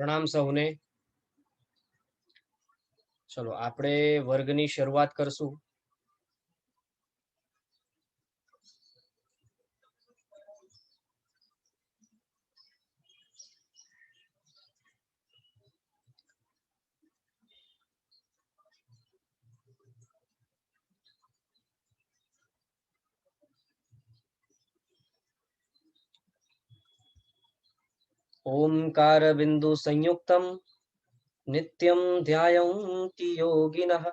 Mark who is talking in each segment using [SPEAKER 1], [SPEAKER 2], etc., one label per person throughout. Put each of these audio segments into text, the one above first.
[SPEAKER 1] प्रणाम સૌને। ચલો આપણે વર્ગની શરૂઆત કરશું। ઓમકાર બિંદુ સંયુક્તમ નિત્યમ ધ્યાયન્તિ યોગિનઃ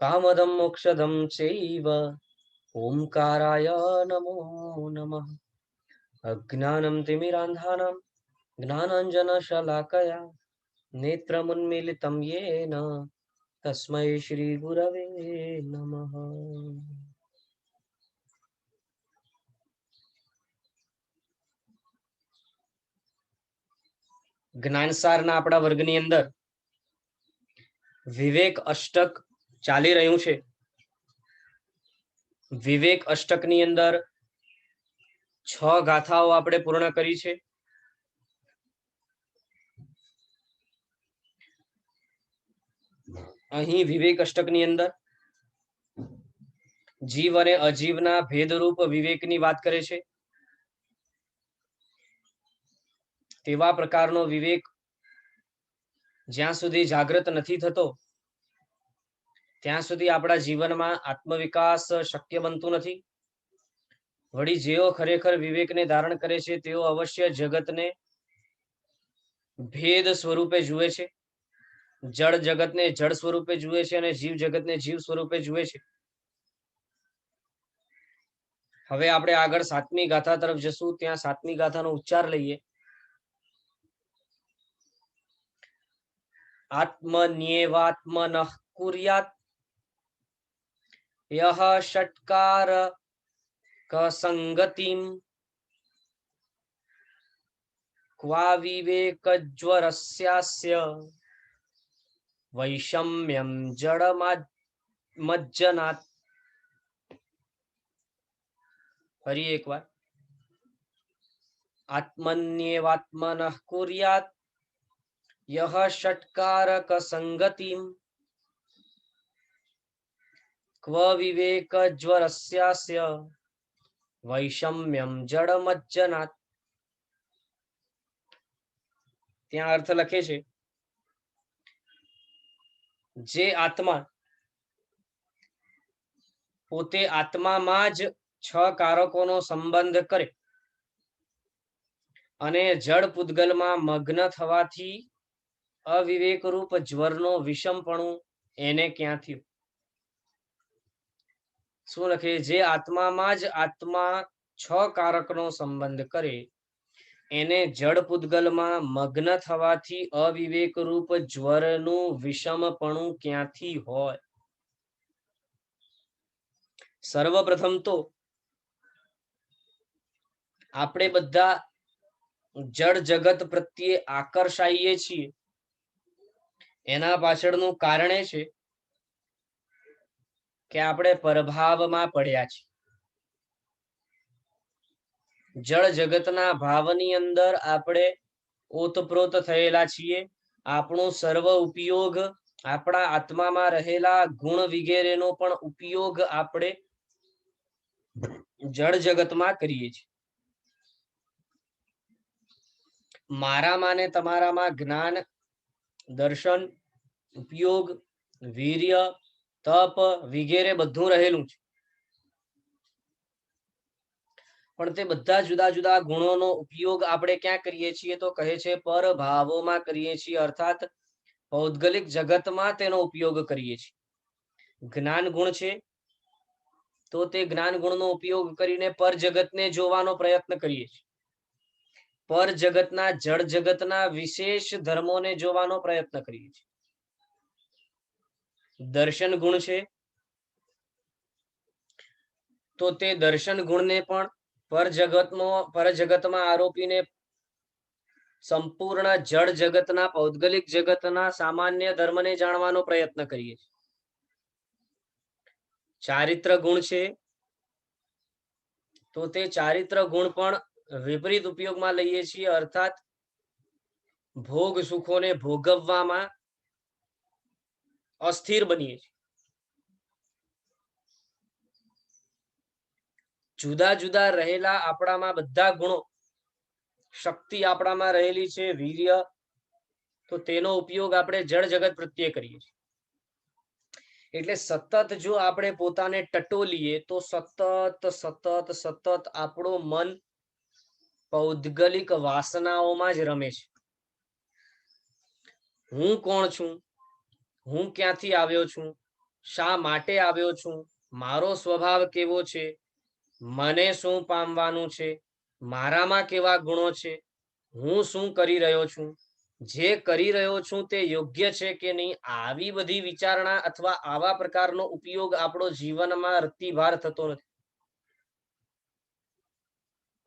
[SPEAKER 1] કામદમ મોક્ષદમ ચૈવ ઓમકારાય નમો નમઃ। અજ્ઞાનમ તિમિરાંધાનમ જ્ઞાનાંજન શલાકયા નેત્રમુન્મીલિતમ યેન તસ્મૈ શ્રી ગુરવે નમઃ। જ્ઞાનસારના આપણા વર્ગની અંદર વિવેક અષ્ટક ચાલી રહ્યું છે। વિવેક અષ્ટકની અંદર 6 ગાથાઓ આપણે પૂર્ણ કરી છે। અહીં વિવેક અષ્ટકની અંદર જીવ અને અજીવના ભેદરૂપ વિવેકની વાત કરે છે। તેવા પ્રકારનો વિવેક જ્યાં સુધી જાગૃત નથી થતો ત્યાં સુધી આપણા જીવનમાં આત્મવિકાસ શક્ય બનતું નથી। વળી જેઓ ખરેખર વિવેકને ધારણ કરે છે તેઓ અવશ્ય જગતને ભેદ સ્વરૂપે જુએ છે, જળ જગતને જળ સ્વરૂપે જુએ છે અને જીવ જગતને જીવ સ્વરૂપે જુએ છે। હવે આપણે આગળ 7મી ગાથા તરફ જશું। ત્યાં 7મી ગાથાનો ઉચ્ચાર લઈએ। આત્મન્યેવાત્મનઃ કુર્યાત યહ ષટ્કાર કસંગતિમ ક્વા વિવેકજ્વરસ્યાસ્ય વૈષમ્યમ જડમજ્જનાત। ફરી એકવાર। આત્મન્યેવાત્મનઃ કુર્યાત યહ ષટ્કાર કસંગતિમ ક્વ વિવેકજ્વરસ્યાસ્ય વૈષમ્યમ જડમજ્જનાત। ત્યાં અર્થ લખે છે, જે આત્મા પોતે આત્મામાં જ 6 કારકોનો સંબંધ કરે અને જડ પૂતગલમાં મગ્ન થવાથી અવિવેક રૂપ જ્વરનો વિષમપણું એને ક્યાંથી? શું લખે? જે આત્મામાં જ આત્મા 6 કારકનો સંબંધ કરે એને જડ પૂતગલમાં મગ્ન થવાથી અવિવેક રૂપ જ્વરનું વિષમપણું ક્યાંથી હોય? સર્વપ્રથમ તો આપણે બધા જડ જગત પ્રત્યે આકર્ષાઈએ છીએ એના પાછળનું કારણ એ છે કે આપણે પરભાવમાં પડ્યા છીએ। જળ જગતના ભાવની અંદર આપણે ઓતપ્રોત થયેલા છીએ। આપણો સર્વ ઉપયોગ આપણા આત્મામાં રહેલા ગુણ વગેરેનો પણ ઉપયોગ આપણે જળ જગતમાં કરીએ છીએ। મારામાં ને તમારામાં જ્ઞાન, દર્શન, ઉપયોગ, વીર્ય, તપ વગેરે બધું રહેલું છે, પણ તે બધા જુદા જુદા ગુણોનો ઉપયોગ આપણે ક્યાં કરીએ છીએ? તો કહે છે પરભાવોમાં કરીએ છીએ, અર્થાત પૌદ્ગલિક જગતમાં તેનો ઉપયોગ કરીએ છીએ। જ્ઞાન ગુણ છે તો તે જ્ઞાન ગુણનો ઉપયોગ કરીને પર જગતને જોવાનો પ્રયત્ન કરીએ છીએ। પર જગતના જળ જગતના વિશેષ ધર્મોને જોવાનો પ્રયત્ન કરીએ છીએ। દર્શન ગુણ છે તો તે દર્શન ગુણને પણ પર જગતમાં આરોપીને સંપૂર્ણ જળ જગતના પૌદ્ગલિક જગતના સામાન્ય ધર્મને જાણવાનો પ્રયત્ન કરીએ છીએ। ચારિત્ર ગુણ છે તો તે ચારિત્ર ગુણ પણ વિપરીત ઉપયોગમાં લઈએ છીએ, અર્થાત ભોગ સુખોને ભોગવવામાં અસ્થિર બનીએ છીએ. જુદા જુદા રહેલા આપણામાં બધા ગુણો, શક્તિ આપણામાં રહેલી છે, વીર્ય, તો તેનો ઉપયોગ આપણે જળ જગત પ્રત્યે કરીએ છીએ. એટલે સતત જો આપણે પોતાને ટટોલીએ તો સતત સતત સતત આપણું મન પૌદ્ગલિક વાસનાઓમાં જ રમે છે. હું કોણ છું, હું ક્યાંથી આવ્યો છું, શા માટે આવ્યો છું, મારો સ્વભાવ કેવો છે, મને શું પામવાનું છે, મારામાં કેવા ગુણો છે, હું શું કરી રહ્યો છું, જે કરી રહ્યો છું તે યોગ્ય છે કે નહીં, આવી બધી વિચારણા અથવા આવા પ્રકારનો ઉપયોગ આપણો જીવનમાં રતિભાર થતો નથી.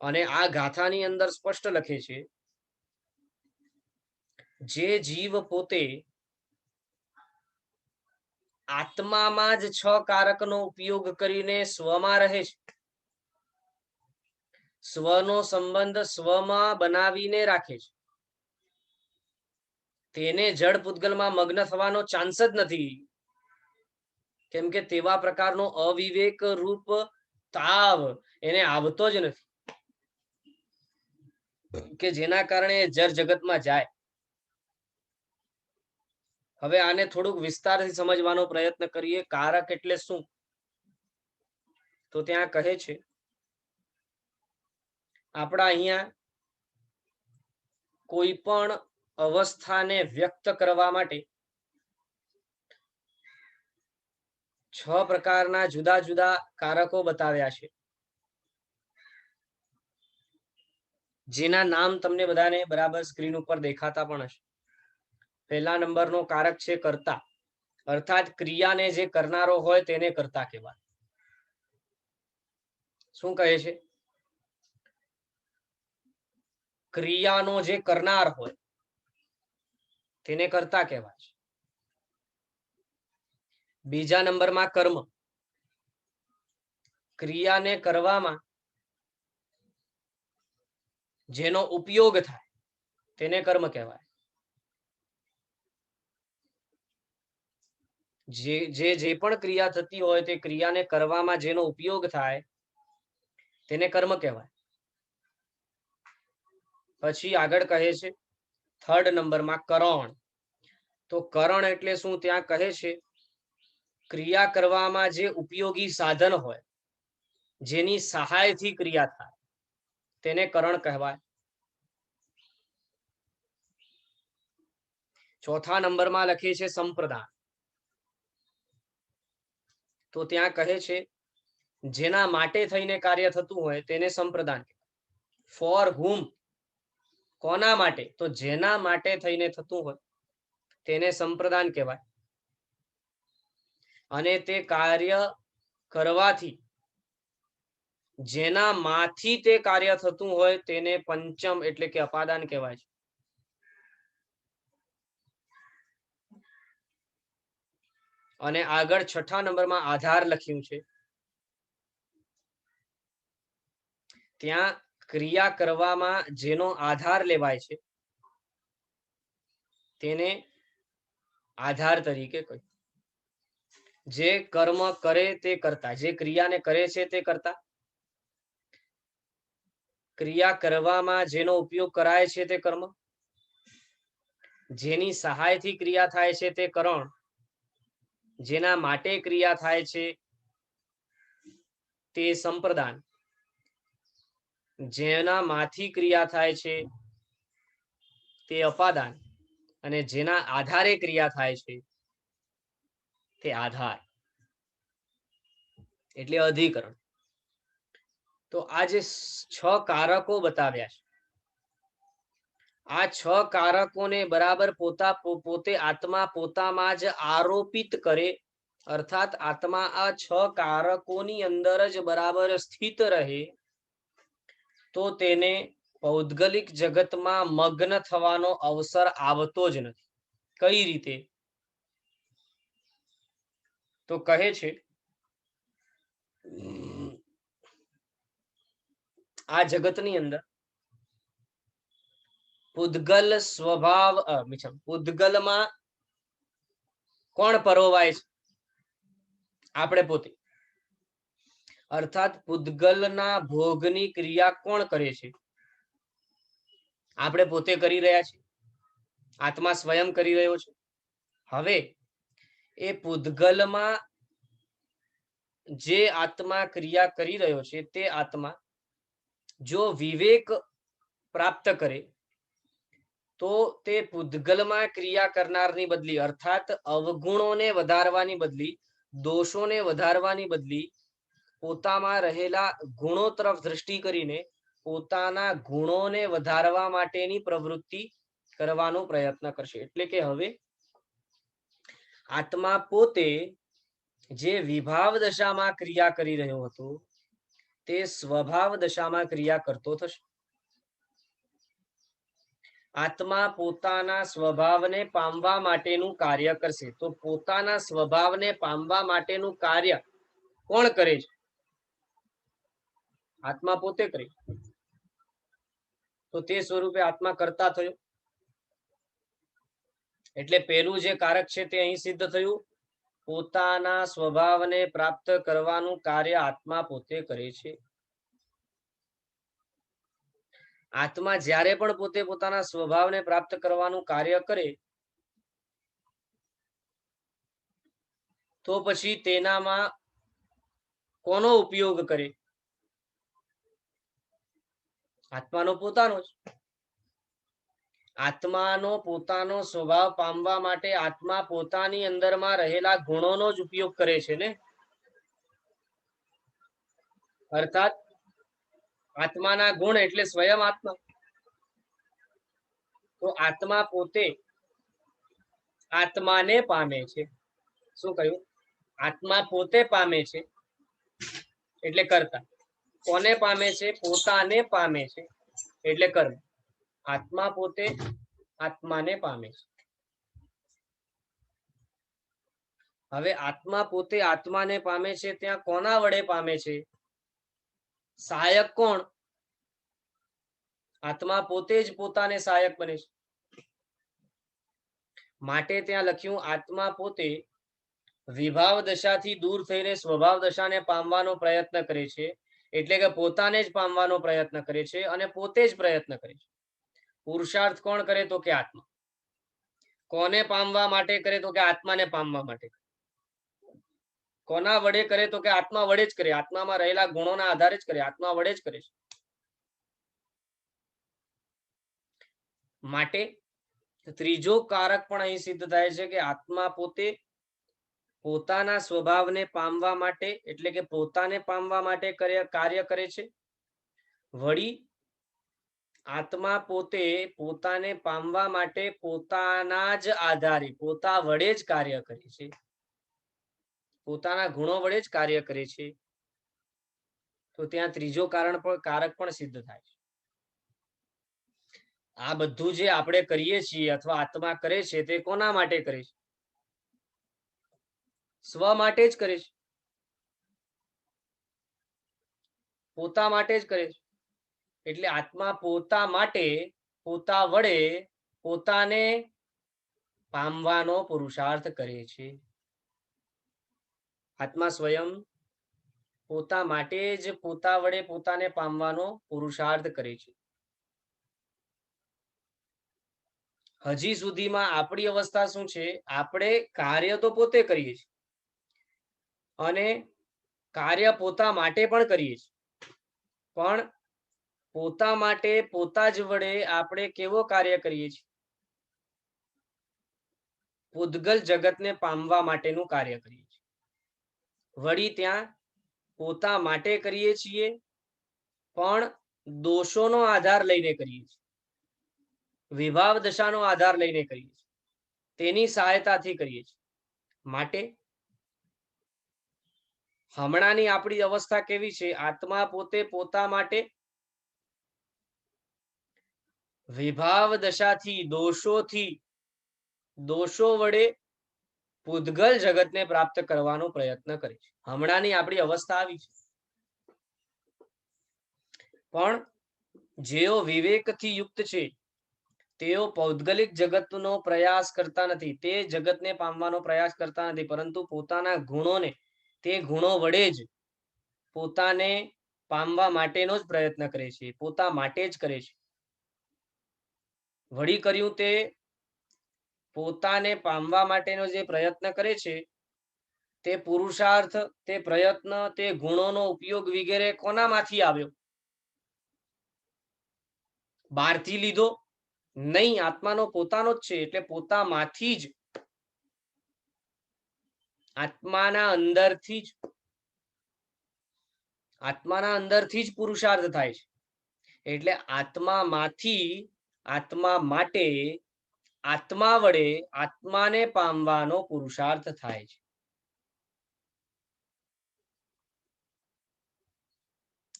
[SPEAKER 1] અને આ ગાથાની અંદર સ્પષ્ટ લખે છે, જે જીવ પોતે આત્મામાં જ 6 કારકનો ઉપયોગ કરીને સ્વમાં રહે છે, સ્વનો સંબંધ સ્વમાં બનાવીને રાખે છે, તેને જડ પૂતગલમાં મગ્ન થવાનો ચાન્સ જ નથી. કેમ કે તેવા પ્રકારનો અવિવેક રૂપ તાવ એને આવતો જ નથી કે જેના કારણે જળ જગતમાં જાય. હવે આને થોડુંક વિસ્તારથી સમજવાનો પ્રયત્ન કરીએ. કારક એટલે શું? તો ત્યાં કહે છે, આપણા અહીંયા કોઈ પણ અવસ્થાને વ્યક્ત કરવા માટે 6 પ્રકારના જુદા જુદા કારકો બતાવ્યા છે, જેના નામ તમને બધાને બરાબર સ્ક્રીન ઉપર દેખાતા પણ હશે. પહેલા નંબરનો કારક છે કર્તા, અર્થાત ક્રિયાને જે કરનારો હોય તેને કર્તા કહેવાય. શું કહે છે? ક્રિયાનો જે કરનાર હોય તેને કર્તા કહેવાય છે. બીજા નંબરમાં કર્મ, ક્રિયાને કરવામાં જેનો ઉપયોગ થાય તેને કર્મ કહેવાય. જે પણ ક્રિયા થતી હોય તે ક્રિયાને કરવામાં જેનો ઉપયોગ થાય તેને કર્મ કહેવાય. પછી આગળ કહે છે થર્ડ નંબરમાં કરણ. તો કરણ એટલે શું? ત્યાં કહે છે ક્રિયા કરવામાં જે ઉપયોગી સાધન હોય, જેની સહાયથી ક્રિયા થાય તેને કરણ કહેવાય. ચોથા નંબરમાં લખે છે સંપ્રદાન. તો ત્યાં કહે છે જેના માટે થઈને કાર્ય થતું હોય તેને સંપ્રદાન. ફોર હુમ, કોના માટે? તો જેના માટે થઈને થતું હોય તેને સંપ્રદાન કહેવાય. અને તે કાર્ય કરવાથી જેના માંથી તે કાર્ય થતું હોય તેને પંચમ એટલે કે અપાદાન કહેવાય છે. અને આગળ છઠ્ઠા નંબરમાં આધાર લખ્યું છે. ત્યાં ક્રિયા કરવામાં જેનો આધાર લેવાય છે તેને આધાર તરીકે કહ્યું. જે કર્મ કરે તે કરતા, જે ક્રિયાને કરે છે તે કરતા, ક્રિયા કરવામાં જેનો ઉપયોગ કરાય છે તે કર્મ, જેની સહાયથી ક્રિયા થાય છે તે કરણ, જેના માટે ક્રિયા થાય છે તે સંપ્રદાન, જેના માંથી ક્રિયા થાય છે તે અપાદાન, અને જેના આધારે ક્રિયા થાય છે તે આધાર એટલે અધિકરણ. તો આ જે 6 કારકો બતાવ્યા છે, આ 6 કારકોને બરાબર પોતે આત્મા પોતામાં જ આરોપિત કરે, અર્થાત આત્મા આ 6 કારકોની અંદર જ બરાબર સ્થિત રહે, તો તેને પૌદ્ગલિક જગતમાં મગ્ન થવાનો અવસર આવતો જ નથી. કઈ રીતે? તો કહે છે આ જગતની અંદર પૂદગલ સ્વભાવ પૂદગલમાં કોણ પરોવાય છે? આપણે પોતે. અર્થાત પૂદગલના ભોગની ક્રિયા કોણ કરે છે? આપણે પોતે કરી રહ્યા છીએ. આત્મા સ્વયં કરી રહ્યો છે. હવે એ પૂદગલમાં જે આત્મા ક્રિયા કરી રહ્યો છે તે આત્મા જો વિવેક પ્રાપ્ત કરે તો તે પૂદગલમાં ક્રિયા કરનારની બદલી અર્થાત અવગુણોને વધારવાની બદલી, દોષોને વધારવાની બદલી પોતામાં રહેલા ગુણો તરફ દ્રષ્ટિ કરીને પોતાના ગુણોને વધારવા માટેની પ્રવૃત્તિ કરવાનો પ્રયત્ન કરશે. એટલે કે હવે આત્મા પોતે જે વિભાવ દશામાં ક્રિયા કરી રહ્યો હતો તે સ્વભાવ દશામાં ક્રિયા કરતો થશે. આત્મા પોતાના સ્વભાવને પામવા માટેનું કાર્ય કરશે. તો પોતાના સ્વભાવને પામવા માટેનું કાર્ય કોણ કરે છે? આત્મા પોતે કરે. તો તે સ્વરૂપે આત્મા કરતા થયો. એટલે પેલું જે કારક છે તે અહીં સિદ્ધ થયું. પોતાના સ્વભાવને પ્રાપ્ત કરવાનું કાર્ય આત્મા પોતે કરે છે. આત્મા જ્યારે પણ પોતે પોતાના સ્વભાવને પ્રાપ્ત કરવાનું કાર્ય કરે તો પછી તેનામાં કોનો ઉપયોગ કરે? આત્માનો પોતાનો જ. આત્માનો પોતાનો સ્વભાવ પામવા માટે આત્મા પોતાની અંદરમાં રહેલા ગુણોનો જ ઉપયોગ કરે છે ને. અર્થાત આત્માના ગુણ એટલે સ્વયં આત્મા. તો આત્મા પોતે આત્માને પામે છે. શું કહ્યું? આત્મા પોતે પામે છે એટલે કર્તા. કોને પામે છે? પોતાને પામે છે એટલે કર્મ. આત્મા પોતે આત્માને પામે છે. હવે આત્મા પોતે આત્માને પામે છે ત્યાં કોના વડે પામે છે? સહાયક કોણ? આત્મા પોતે જ પોતાને સહાયક બને છે. માટે ત્યાં લખ્યું આત્મા પોતે વિભાવ દશાથી દૂર થઈને સ્વભાવ દશાને પામવાનો પ્રયત્ન કરે છે. એટલે કે પોતાને જ પામવાનો પ્રયત્ન કરે છે અને પોતે જ પ્રયત્ન કરે છે. પુરુષાર્થ કોણ કરે? તો કે આત્મા. કોને પામવા માટે કરે? તો કે આત્માને પામવા માટે. કોના વડે કરે? તો કે આત્મા વડે જ કરે. આત્મામાં રહેલા ગુણોના આધારે જ કરે. આત્મા વડે જ કરે છે. માટે ત્રીજો કારક પણ અહીં સિદ્ધ થાય છે કે આત્મા પોતે પોતાના સ્વભાવને પામવા માટે એટલે કે પોતાને પામવા માટે કાર્ય કરે છે. વળી આત્મા પોતે પોતાને પામવા માટે પોતાના જ આધારે પોતા વડે જ કાર્ય કરે છે. પોતાના ગુણો વડે જ કાર્ય કરે છે. તો ત્યાં ત્રીજો કારક પણ સિદ્ધ થાય છે. આ બધું જે આપણે કરીએ છીએ અથવા આત્મા કરે છે તે કોના માટે કરે છે? સ્વ માટે જ કરે છે. પોતા માટે જ કરે છે. એટલે આત્મા પોતા માટે પોતા વડે પોતાને પામવાનો પુરુષાર્થ કરે છે. આત્મા સ્વયં પોતા માટે જ પોતા વડે પોતાને પામવાનો પુરુષાર્થ કરે છે. હજી સુધીમાં આપણી અવસ્થા શું છે? આપણે કાર્ય તો પોતે કરીએ છીએ અને કાર્ય પોતા માટે પણ કરીએ છીએ. પણ પોતા માટે પોતા જ વડે આપણે કેવો કાર્ય કરીએ છીએ? પૂદગલ જગતને પામવા માટેનું કાર્ય કરીએ છીએ. વળી ત્યાં પોતા માટે કરીએ છીએ પણ દોષોનો આધાર લઈને કરીએ છીએ. વિભાવ દશાનો આધાર લઈને કરીએ છીએ. તેની સહાયતાથી કરીએ છીએ. માટે હમણાંની આપણી અવસ્થા કેવી છે? આત્મા પોતે પોતા માટે વિભાવ દશાથી દોષો વડે પૂદગલ જગતને પ્રાપ્ત કરવાનો પ્રયત્ન કરે છે. હમણાંની આપણી અવસ્થા આવી છે. પણ જેઓ વિવેકથી યુક્ત છે તેઓ પૌદ્ગલિક જગતનો પ્રયાસ કરતા નથી, તે જગતને પામવાનો પ્રયાસ કરતા નથી, પરંતુ પોતાના ગુણોને, તે ગુણો વડે જ પોતાને પામવા માટેનો જ પ્રયત્ન કરે છે, પોતા માટે જ કરે છે. વળી કર્યું તે પોતાને પામવા માટેનો જે પ્રયત્ન કરે છે, તે પુરુષાર્થ, તે પ્રયત્ન, તે ગુણોનો ઉપયોગ વગેરે કોનામાંથી આવ્યો? બહારથી લીધો? નહીં, આત્માનો પોતાનો જ છે. એટલે પોતામાંથી જ, આત્માના અંદરથી જ, આત્માના અંદરથી જ પુરુષાર્થ થાય છે. એટલે આત્મામાંથી, આત્મા માટે, આત્મા વડે આત્માને પામવાનો પુરુષાર્થ થાય છે.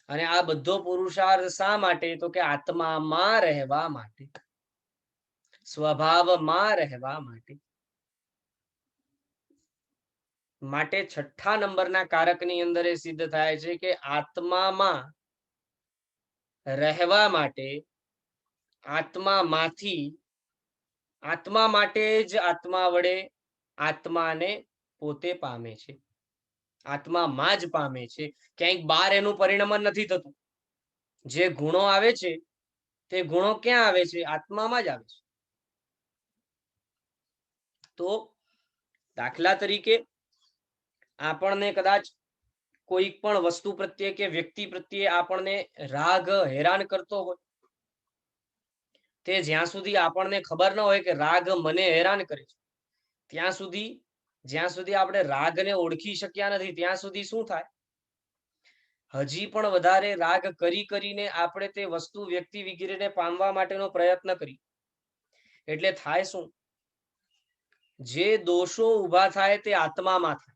[SPEAKER 1] અને આ બધો પુરુષાર્થ શા માટે? તો કે આત્મામાં રહેવા માટે, સ્વભાવમાં રહેવા માટે. માટે છઠ્ઠા નંબરના કારકની અંદર એ સિદ્ધ થાય છે કે આત્મામાં રહેવા માટે, આત્મામાંથી, આત્મા માટે જ આત્મા વડે આત્માને પોતે પામે છે, આત્મામાં જ પામે છે. ક્યાંક બહાર એનું પરિણમન નથી થતું. જે ગુણો આવે છે તે ગુણો ક્યાં આવે છે? આત્મામાં જ આવે છે. તો દાખલા તરીકે આપણને કદાચ કોઈ પણ વસ્તુ પ્રત્યે કે વ્યક્તિ પ્રત્યે આપણને રાગ હેરાન કરતો હોય, તે જ્યાં સુધી આપણને ખબર ન હોય કે રાગ મને હેરાન કરે છે, ત્યાં સુધી, જ્યાં સુધી આપણે રાગને ઓળખી શક્યા નથી, ત્યાં સુધી શું થાય? હજી પણ વધારે રાગ કરીને આપણે તે વસ્તુ, વ્યક્તિ વગેરેને પામવા માટેનો પ્રયત્ન કરી. એટલે થાય શું? જે દોષો ઊભા થાય તે આત્મામાં થાય.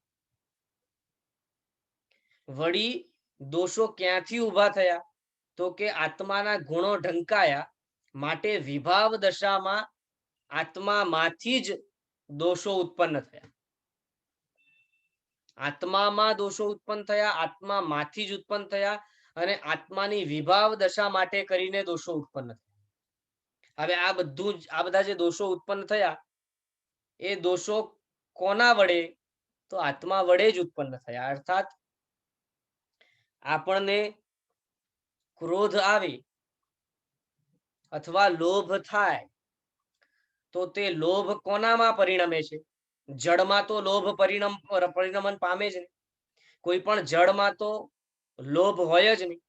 [SPEAKER 1] વળી દોષો ક્યાંથી ઊભા થયા? તો કે આત્માના ગુણો ઢંકાયા, માટે વિભાવ દશામાં આત્મામાંથી જ દોષો ઉત્પન્ન થયા. આત્મામાં દોષો ઉત્પન્ન થયા, આત્મામાંથી જ ઉત્પન્ન થયા, અને આત્માની વિભાવ દશા માટે કરીને દોષો ઉત્પન્ન થયા. હવે આ બધું જ, આ બધા જે દોષો ઉત્પન્ન થયા, એ દોષો કોના વડે? તો આત્મા વડે જ ઉત્પન્ન થયા. અર્થાત આપણને ક્રોધ આવે અથવા લોભ થાય, તો તે લોભ કોનામાં પરિણમે છે? જળમાં તો લોભ પરિણમન પામે જ નહીં. કોઈ પણ જળમાં તો લોભ હોય જ નહીં.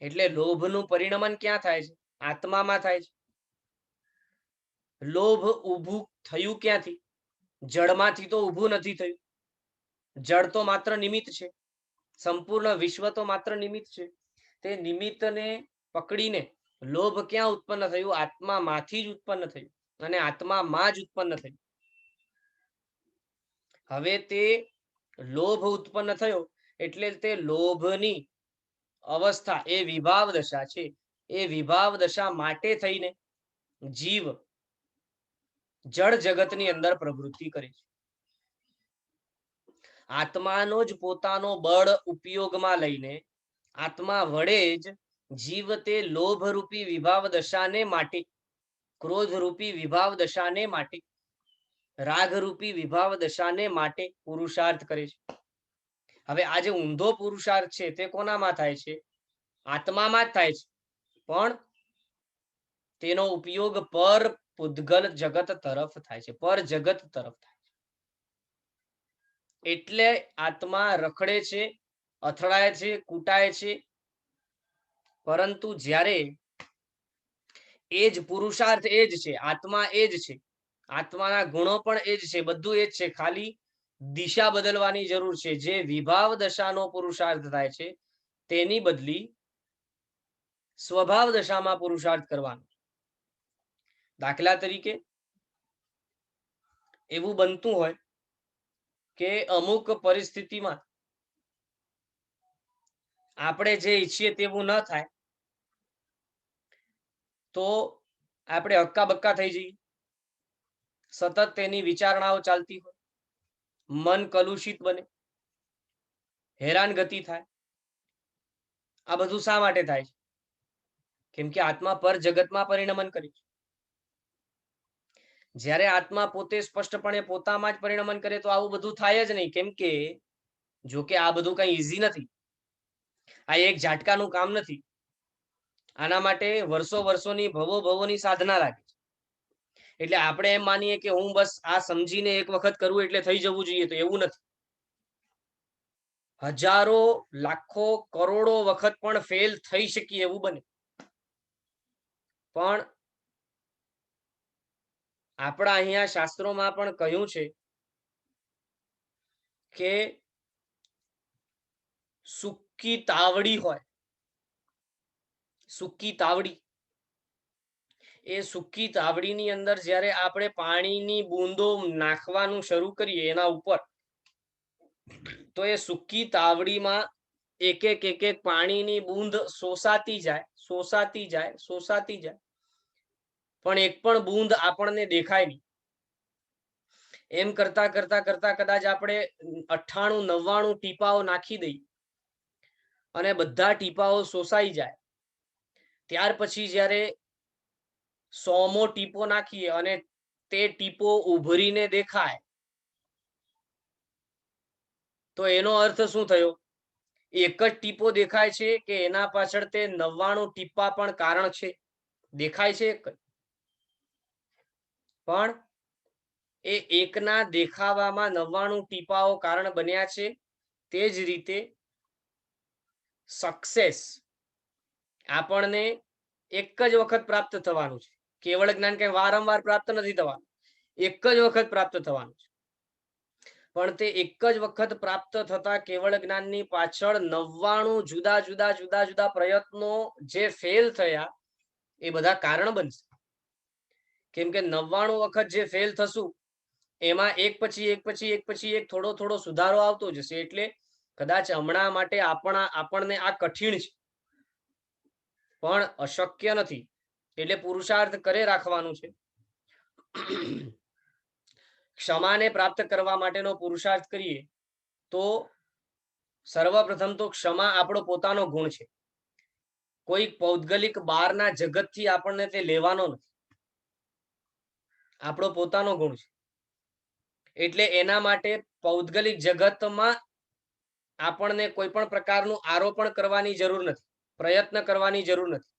[SPEAKER 1] એટલે લોભનું પરિણમન ક્યાં થાય છે? આત્મામાં થાય છે. લોભ ઊભું થયું ક્યાંથી? જળમાંથી તો ઊભું નથી થયું. જળ તો માત્ર નિમિત્ત છે, સંપૂર્ણ વિશ્વ તો માત્ર નિમિત્ત છે. તે નિમિત્તને પકડીને લોભ ક્યાં ઉત્પન્ન થયું? આત્મામાંથી જ ઉત્પન્ન થયું, અને આત્મામાં જ ઉત્પન્ન થયું. હવે તે લોભ ઉત્પન્ન થયો એટલે તે લોભની અવસ્થા, એ વિભાવ દશા છે. એ વિભાવ દશા માટે થઈને જીવ જળ જગતની અંદર પ્રવૃત્તિ કરે છે. આત્માનો જ પોતાનો બળ ઉપયોગમાં લઈને, આત્મા વડે જ જીવ તે લોભરૂપી વિભાવ દશાને માટે, ક્રોધરૂપી વિભાવ દશાને માટે, રાગરૂપી વિભાવ દશાને માટે પુરુષાર્થ કરે છે. હવે આ જે ઊંધો પુરુષાર્થ છે તે કોનામાં થાય છે? આત્મામાં જ થાય છે, પણ તેનો ઉપયોગ પર પૂદગલ જગત તરફ થાય છે, પર જગત તરફ થાય છે. એટલે આત્મા રખડે છે, અથડાય છે, કૂટાય છે. પરંતુ જ્યારે એ જ પુરુષાર્થ એ જ છે, આત્મા એ જ છે, આત્માના ગુણો પણ એ જ છે, બધું એ જ છે, ખાલી દિશા બદલવાની જરૂર છે. જે વિભાવ દશાનો પુરુષાર્થ થાય છે, તેની બદલી સ્વભાવ દશામાં પુરુષાર્થ કરવાનો. દાખલા તરીકે એવું બનતું હોય કે અમુક પરિસ્થિતિમાં આપણે જે ઈચ્છીએ તેવું ન થાય, તો આપણે હક્કા બક્કા થઈ જઈએ, સતત તેની વિચારણાઓ ચાલતી હોય, મન કલુષિત બને, હેરાનગતિ થાય. આ બધું શા માટે થાય છે? કેમ કે આત્મા પર જગતમાં પરિણમન કરે છે. જ્યારે આત્મા પોતે સ્પષ્ટપણે પોતામાં જ પરિણમન કરે તો આવું બધું થાય જ નહીં. કેમ કે જો કે આ બધું કઈ ઈઝી નથી. આ એક ઝાટકાનું કામ નથી. આના માટે વર્ષો વર્ષોની ભવોની સાધના લાગે છે. એટલે આપણે એમ માનીએ કે હું બસ આ સમજીને એક વખત કરું એટલે થઈ જવું જોઈએ, તો એવું નથી. હજારો, લાખો, કરોડો વખત પણ ફેલ થઈ શકીએ એવું બને. પણ આપણા અહીંયા શાસ્ત્રોમાં પણ કહ્યું છે કે સૂકી તાવડી હોય, સૂકી તાવડી, એ સૂકી તાવડીની અંદર જ્યારે આપણે પાણીની બૂંદો નાખવાનું શરૂ કરીએ એના ઉપર, તો એ સૂકી તાવડીમાં એક એક પાણીની બૂંદ શોષાતી જાય, શોષાતી જાય, શોષાતી જાય, પણ એક પણ બૂંદ આપણને દેખાય નહીં. એમ કરતા કરતા કરતા કદાચ આપણે 98-99 ટીપાઓ નાખી દઈએ અને બધા ટીપાઓ શોષાઈ જાય, ત્યાર પછી જ્યારે 100મો ટીપો નાખીએ અને તે ટીપો ઉભરીને દેખાય, તો એનો અર્થ શું થયો? એક જ ટીપો દેખાય છે કે એના પાછળ તે 99 ટીપા પણ કારણ છે? દેખાય છે એક જ, પણ એ એકના દેખાવામાં 99 ટીપાઓ કારણ બન્યા છે. તે જ રીતે સક્સેસ આપણને એક જ વખત પ્રાપ્ત થવાનું છે. કેવળ જ્ઞાન કે વારંવાર પ્રાપ્ત નથી થવાનું, એક જ વખત પ્રાપ્ત થવાનું છે. પણ તે એક જ વખત પ્રાપ્ત થતા કેવળ જ્ઞાનની પાછળ 99 જુદા જુદા જુદા જુદા પ્રયત્નો જે ફેલ થયા એ બધા કારણ બનશે. કેમ કે 99 વખત જે ફેલ થશું એમાં એક પછી એક પછી એક પછી એક થોડો થોડો સુધારો આવતો જશે. એટલે કદાચ હમણાં માટે આપણને આ કઠિન છે, પણ અશક્ય નથી. એટલે પુરુષાર્થ કરે રાખવાનું છે. ક્ષમાને પ્રાપ્ત કરવા માટેનો પુરુષાર્થ કરીએ તો સર્વપ્રથમ તો ક્ષમા આપણો પોતાનો ગુણ છે. કોઈ પૌદ્ગલિક બહારના જગતથી આપણને તે લેવાનો નથી, આપણો પોતાનો ગુણ છે. એટલે એના માટે પૌદ્ગલિક જગતમાં આપણને કોઈ પણ પ્રકારનું આરોપણ કરવાની જરૂર નથી, પ્રયત્ન કરવાની જરૂર નથી.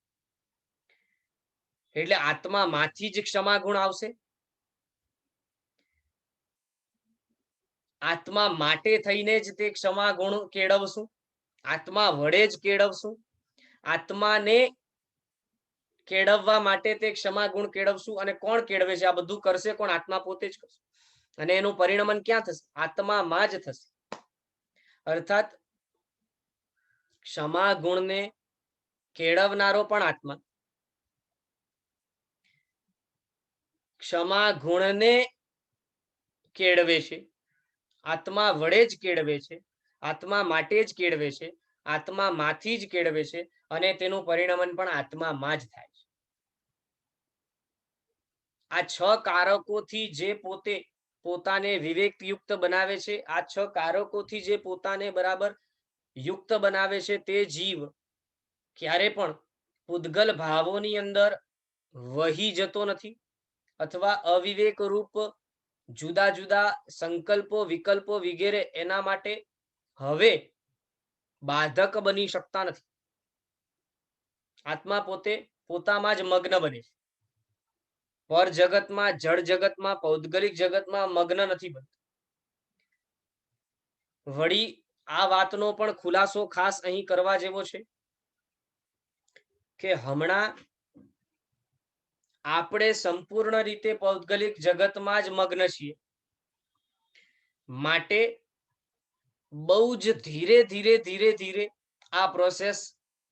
[SPEAKER 1] એટલે આત્મામાંથી જ ક્ષમા ગુણ આવશે. આત્મા માટે થઈને જ તે ક્ષમા ગુણ કેળવશું, આત્મા વડે જ કેળવશું. આત્માને કેળવવા માટે તે ક્ષમા ગુણ કેળવશું. અને કોણ કેળવે છે? આ બધું કરશે કોણ? આત્મા પોતે જ કરશે. અને એનું પરિણમન ક્યાં થશે? આત્મામાં જ થશે. અર્થાત ક્ષમા ગુણને કેળવનારો પણ આત્મા, ક્ષમા ગુણને કેળવે છે, આત્મા વડે જ કેળવે છે, આત્મા માટે જ કેળવે છે, આત્મામાંથી જ કેળવે છે. અને તેનું પરિણમન પણ આત્મામાં જ થાય છે. આ 6 કારકોથી જે પોતાને વિવેકયુક્ત બનાવે છે, આ 6 કારકોથી જે પોતાને બરાબર યુક્ત બનાવે છે, તે જીવ ક્યારે પણ પૂદગલ ભાવોની અંદર વહી જતો નથી, અથવા અવિવેક રૂપ જુદા જુદા સંકલ્પો, વિકલ્પો વગેરે એના માટે હવે બાધક બની શકતા નથી. આત્મા પોતે પોતામાં જ મગ્ન બને છે. પર જગતમાં, જળ જગતમાં, પૌદ્ગલિક જગતમાં મગ્ન નથી બનતો. વળી આ વાતનો પણ ખુલાસો ખાસ અહીં કરવા જેવો છે કે હમણાં આપણે સંપૂર્ણ રીતે પૌદ્ગલિક જગતમાં જ મગ્ન છીએ. માટે બહુ જ ધીરે ધીરે ધીરે ધીરે આ પ્રોસેસ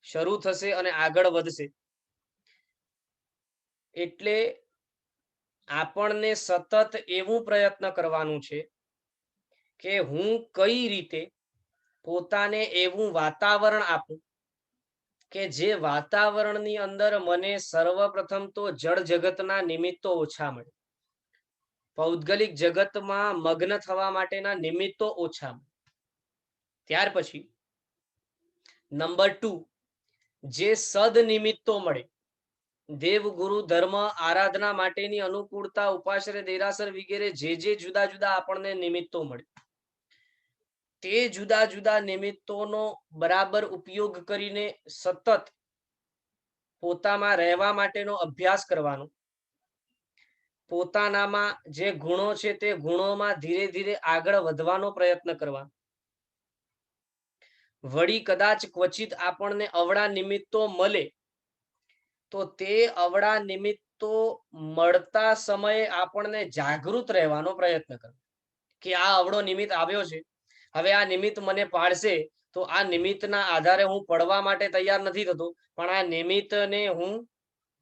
[SPEAKER 1] શરૂ થશે અને આગળ વધશે. એટલે આપણને સતત એવું પ્રયત્ન કરવાનું છે કે હું કઈ રીતે પોતાને એવું વાતાવરણ આપું કે જે વાતાવરણની અંદર મને સર્વપ્રથમ તો જળ જગતના નિમિત્તો ઓછા મળે, પૌદ્ગલિક જગતમાં મગ્ન થવા માટેના નિમિત્તો ઓછા મળે. ત્યાર પછી નંબર 2, જે સદ નિમિત્તો મળે, દેવ ગુરુ ધર્મ આરાધના માટેની અનુકૂળતા ઉપાશ્રય દેરાસર વગેરે જે જુદા જુદા આપણને નિમિત્તો મળે તે જુદા જુદા નિમિત્તોનો બરાબર ઉપયોગ કરીને સતત પોતામાં રહેવા માટેનો અભ્યાસ કરવાનો, પોતાનામાં જે ગુણો છે તે ગુણોમાં ધીરે ધીરે આગળ વધવાનો પ્રયત્ન કરવાનો. વળી કદાચ ક્વચિત આપણને અવળા નિમિત્તો મળે તો તે અવળા નિમિત્તો મળતા સમયે આપણને જાગૃત રહેવાનો પ્રયત્ન કરવો કે આ અવળો નિમિત્ત આવ્યો છે, હવે આ નિમિત્ત મને પાડશે તો આ નિમિત્તના આધારે હું પડવા માટે તૈયાર નથી થતો, પણ આ નિમિત્તને હું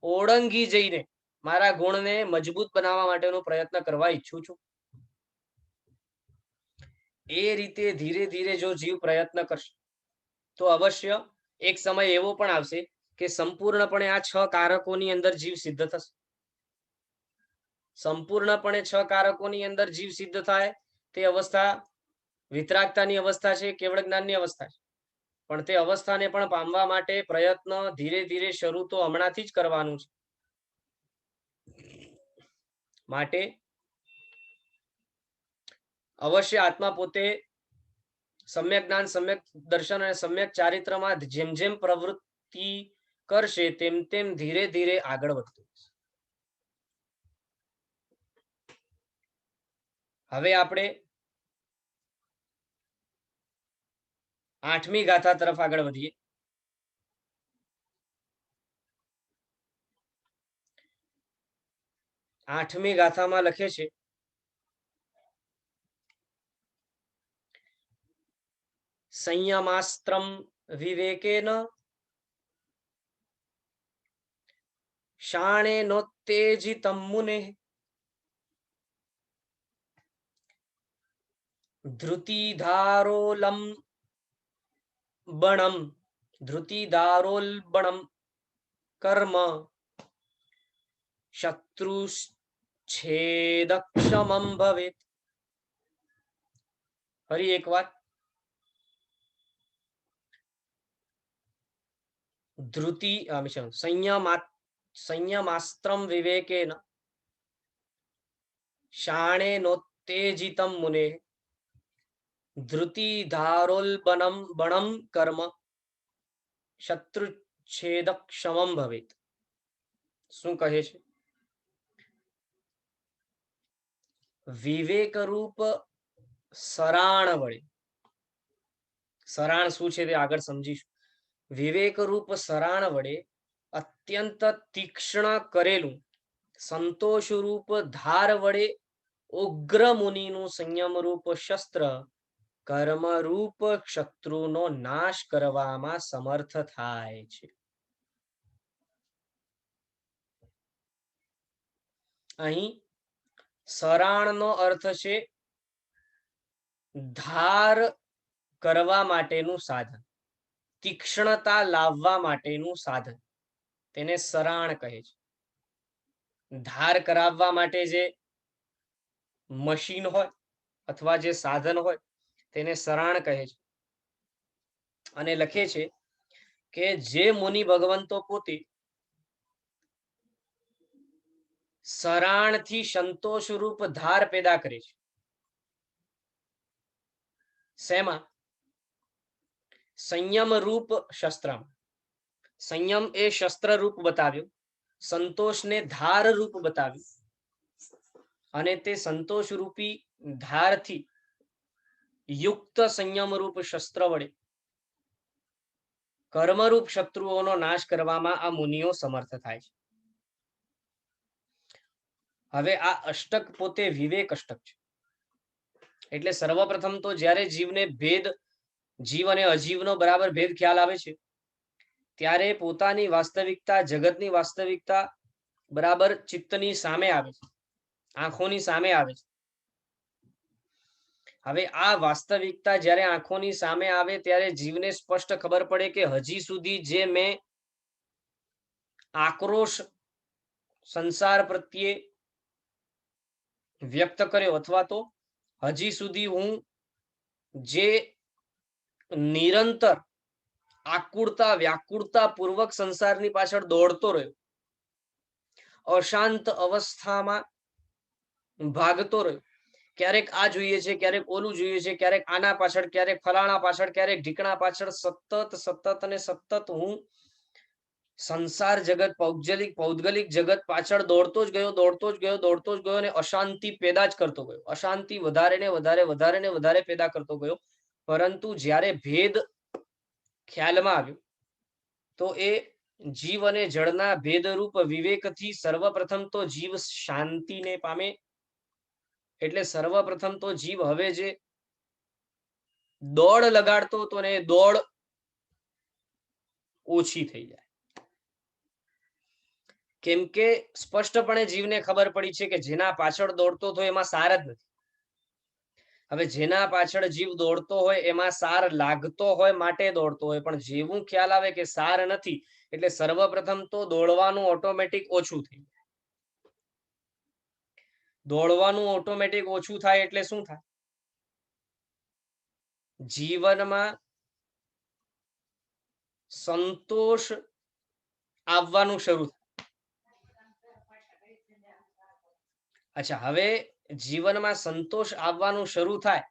[SPEAKER 1] ઓળંગી જઈને મારા ગુણને મજબૂત બનાવવા માટેનો પ્રયત્ન કરવા ઈચ્છું છું. એ રીતે ધીરે ધીરે જો જીવ પ્રયત્ન કરશે તો અવશ્ય એક સમય એવો પણ આવશે કે સંપૂર્ણપણે આ 6 કારકોની અંદર જીવ સિદ્ધ થશે. સંપૂર્ણપણે 6 કારકોની અંદર જીવ સિદ્ધ થાય તે અવસ્થા વિતરાગતાની અવસ્થા છે, કેવળ જ્ઞાનની અવસ્થા છે. પણ તે અવસ્થાને પણ પામવા માટે પ્રયત્ન ધીરે ધીરે શરૂ તો હમણાંથી જ કરવાનું છે. માટે અવશ્ય આત્મા પોતે સમ્યક જ્ઞાન, સમ્યક દર્શન અને સમ્યક ચારિત્રમાં જેમ જેમ પ્રવૃત્તિ કરશે તેમ તેમ ધીરે ધીરે આગળ વધતું. હવે આપણે 8મી ગાથા તરફ આગળ વધીએ. 8મી ગાથામાં લખે છે, સંયમાસ્ત્રમ વિવેકેન શાણેનોત્તેજિતમ મુનેઃ ધૃતિદારોલ્બણમ કર્મ શત્રુચ્છેદક્ષમમ ભવેત. ફરી એક વાત, સંયમાસ્ત્રમ વિવેકેન શાણેનોત્તેજિતમ મુનેઃ ધૃતિદારોલ્બણમ કર્મ શત્રુચ્છેદક્ષમમ ભવેત. શું કહે છે? વિવેક રૂપ સરાણ વડે, સરાણ શું છે તે આગળ સમજીશું. વિવેક રૂપ સરાણ વડે અત્યંત તીક્ષ્ણ કરેલું સંતોષ રૂપ ધાર વડે ઉગ્ર મુનિનું સંયમ રૂપ શસ્ત્ર કર્મ રૂપ શત્રુનો નાશ કરવામાં સમર્થ થાય છે. અહીં સરાણનો અર્થ છે ધાર કરવા માટેનું સાધન, તીક્ષ્ણતા લાવવા માટેનું સાધન, તેને સરાણ કહે છે. ધાર કરાવવા માટે જે મશીન હોય અથવા જે સાધન હોય તેને સરાણ કહે છે. અને લખે છે કે જે મુનિ ભગવંતો પોતે સરાણથી સંતોષ રૂપ ધાર પેદા કરે છે. શેમાં? સંયમ રૂપ શસ્ત્રમાં. સંયમ એ શસ્ત્ર રૂપ બતાવ્યું, સંતોષને ધાર રૂપ બતાવ્યું, અને તે સંતોષ રૂપી ધારથી યુક્ત સંયમ રૂપ શસ્ત્ર વડે કર્મરૂપ શત્રુઓનો નાશ કરવામાં આ મુનિઓ સમર્થ થાય છે. હવે આ અષ્ટક પોતે વિવેક અષ્ટક છે. એટલે સર્વપ્રથમ તો જ્યારે જીવને ભેદ, જીવ અને અજીવનો બરાબર ભેદ ખ્યાલ આવે છે ત્યારે પોતાની વાસ્તવિકતા, જગતની વાસ્તવિકતા બરાબર ચિત્તની સામે આવે છે, આંખોની સામે આવે છે. હવે આ વાસ્તવિકતા જ્યારે આંખોની સામે આવે ત્યારે જીવને સ્પષ્ટ ખબર પડે કે હજી સુધી જે મેં આક્રોશ સંસાર પ્રત્યે વ્યક્ત કર્યો અથવા તો હજી સુધી હું જે નિરંતર આકુળતા વ્યાકુળતા પૂર્વક સંસારની પાછળ દોડતો રહ્યો, અશાંત અવસ્થામાં ભાગતો રહ્યો. ક્યારેક આ જોઈએ છે, ક્યારેક ઓલું જોઈએ છે, ક્યારેક આના પાછળ, ક્યારેક ફલાણા પાછળ, ક્યારેક ઢીકણા પાછળ, સતત અને સતત હું સંસાર જગત, પૌદ્ગલિક જગત પાછળ દોડતો જ ગયો, દોડતો જ ગયો, દોડતો જ ગયો, અને અશાંતિ પેદા જ કરતો ગયો. અશાંતિ વધારે ને વધારે, વધારે ને વધારે પેદા કરતો ગયો. પરંતુ જ્યારે ભેદ ખ્યાલમાં આવ્યો તો એ જીવ અને જળના ભેદરૂપ વિવેકથી સર્વપ્રથમ તો જીવ શાંતિને પામે. એટલે સર્વપ્રથમ તો જીવ હવે જે દોડ લગાડતો હતો ને એ દોડ ઓછી થઈ જાય. કેમ કે સ્પષ્ટપણે જીવને ખબર પડી છે કે જેના પાછળ દોડતો હતો એમાં સાર જ નથી. હવે જેના પાછળ જીવ દોડતો હોય એમાં સાર લાગતો હોય માટે દોડતો હોય, પણ જેવું ખ્યાલ આવે કે સાર નથી એટલે સર્વપ્રથમ તો દોડવાનું ઓટોમેટિક ઓછું થઈ જાય. દોડવાનું ઓટોમેટિક ઓછું થાય એટલે શું થાય? જીવનમાં સંતોષ આવવાનું શરૂ થાય. અચ્છા, હવે જીવનમાં સંતોષ આવવાનું શરૂ થાય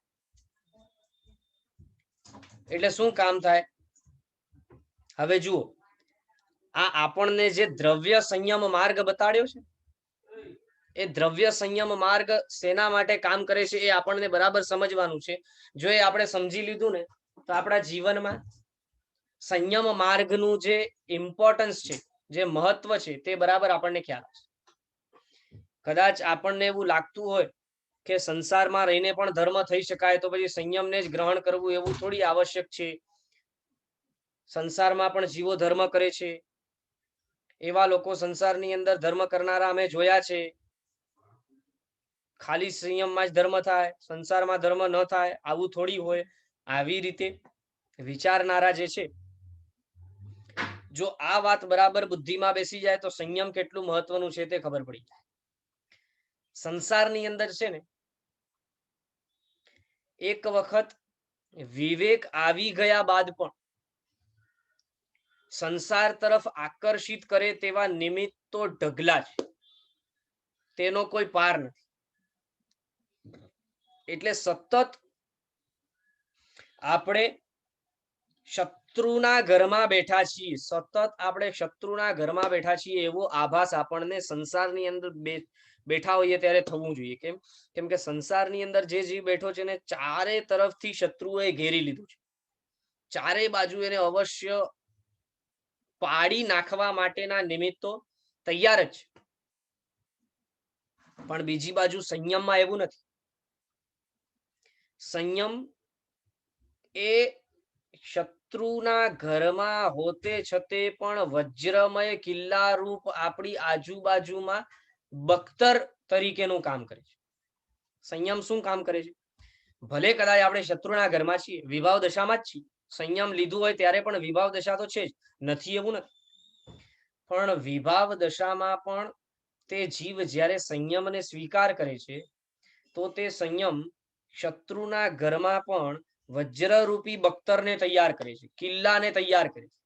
[SPEAKER 1] એટલે શું કામ થાય? હવે જુઓ, આ આપણને જે દ્રવ્ય સંયમ માર્ગ બતાડ્યો છે, એ દ્રવ્ય સંયમ માર્ગ શેના માટે કામ કરે છે એ આપણને બરાબર સમજવાનું છે. જો એ આપણે સમજી લીધું ને તો આપણા જીવનમાં સંયમ માર્ગનું જે ઇમ્પોર્ટન્સ છે, જે મહત્વ છે, તે બરાબર આપણને ખ્યાલ આવશે. કદાચ આપણને એવું લાગતું હોય કે સંસારમાં રહીને પણ ધર્મ થઈ શકાય, તો પછી સંયમને જ ગ્રહણ કરવું એવું થોડી આવશ્યક છે. સંસારમાં પણ જીવો ધર્મ કરે છે. એવા લોકો સંસારની અંદર ધર્મ કરનારા અમે જોયા છે. ખાલી સંયમમાં જ ધર્મ થાય, સંસારમાં ધર્મ ન થાય, આવું થોડી હોય. આવી રીતે વિચારનારા જે છે, જો આ વાત બરાબર બુદ્ધિમાં બેસી જાય તો સંયમ કેટલું મહત્વનું છે તે ખબર પડી જાય. સંસારની અંદર છે ને, એક વખત વિવેક આવી ગયા બાદ પણ સંસાર તરફ આકર્ષિત કરે તેવા નિમિત્તો ઢગલા છે, તેનો કોઈ પાર નથી. એટલે સતત આપણે શત્રુના ઘરમાં બેઠા છીએ, સતત આપણે શત્રુના ઘરમાં બેઠા છીએ એવો આભાસ આપણને સંસારની અંદર બેઠા હોઈએ ત્યારે થવું જોઈએ. કેમ કે સંસારની અંદર જે જીવ બેઠો છે ને, ચારે તરફથી શત્રુએ ઘેરી લીધું છે. ચારે બાજુ એને અવશ્ય પાડી નાખવા માટેના નિમિત્તો તૈયાર જ છે. પણ બીજી બાજુ સંયમમાં એવું નથી. સંયમ એ શત્રુના ઘરમાં હોતે છતે પણ વજ્રમય કિલ્લા રૂપ આપણી આજુબાજુમાં બખ્તર તરીકેનું કામ કરે છે. સંયમ શું કામ કરે છે? ભલે કદાચ આપણે શત્રુના ઘરમાં છીએ, વિભાવ દશામાં જ છીએ, સંયમ લીધું હોય ત્યારે પણ વિભાવ દશા તો છે જ, નથી એવું નથી. પણ વિભાવ દશામાં પણ તે જીવ જ્યારે સંયમને સ્વીકાર કરે છે તો તે સંયમ શત્રુના ઘરમાં પણ વજ્રરૂપી બખ્તરને તૈયાર કરે છે, કિલ્લાને તૈયાર કરે છે.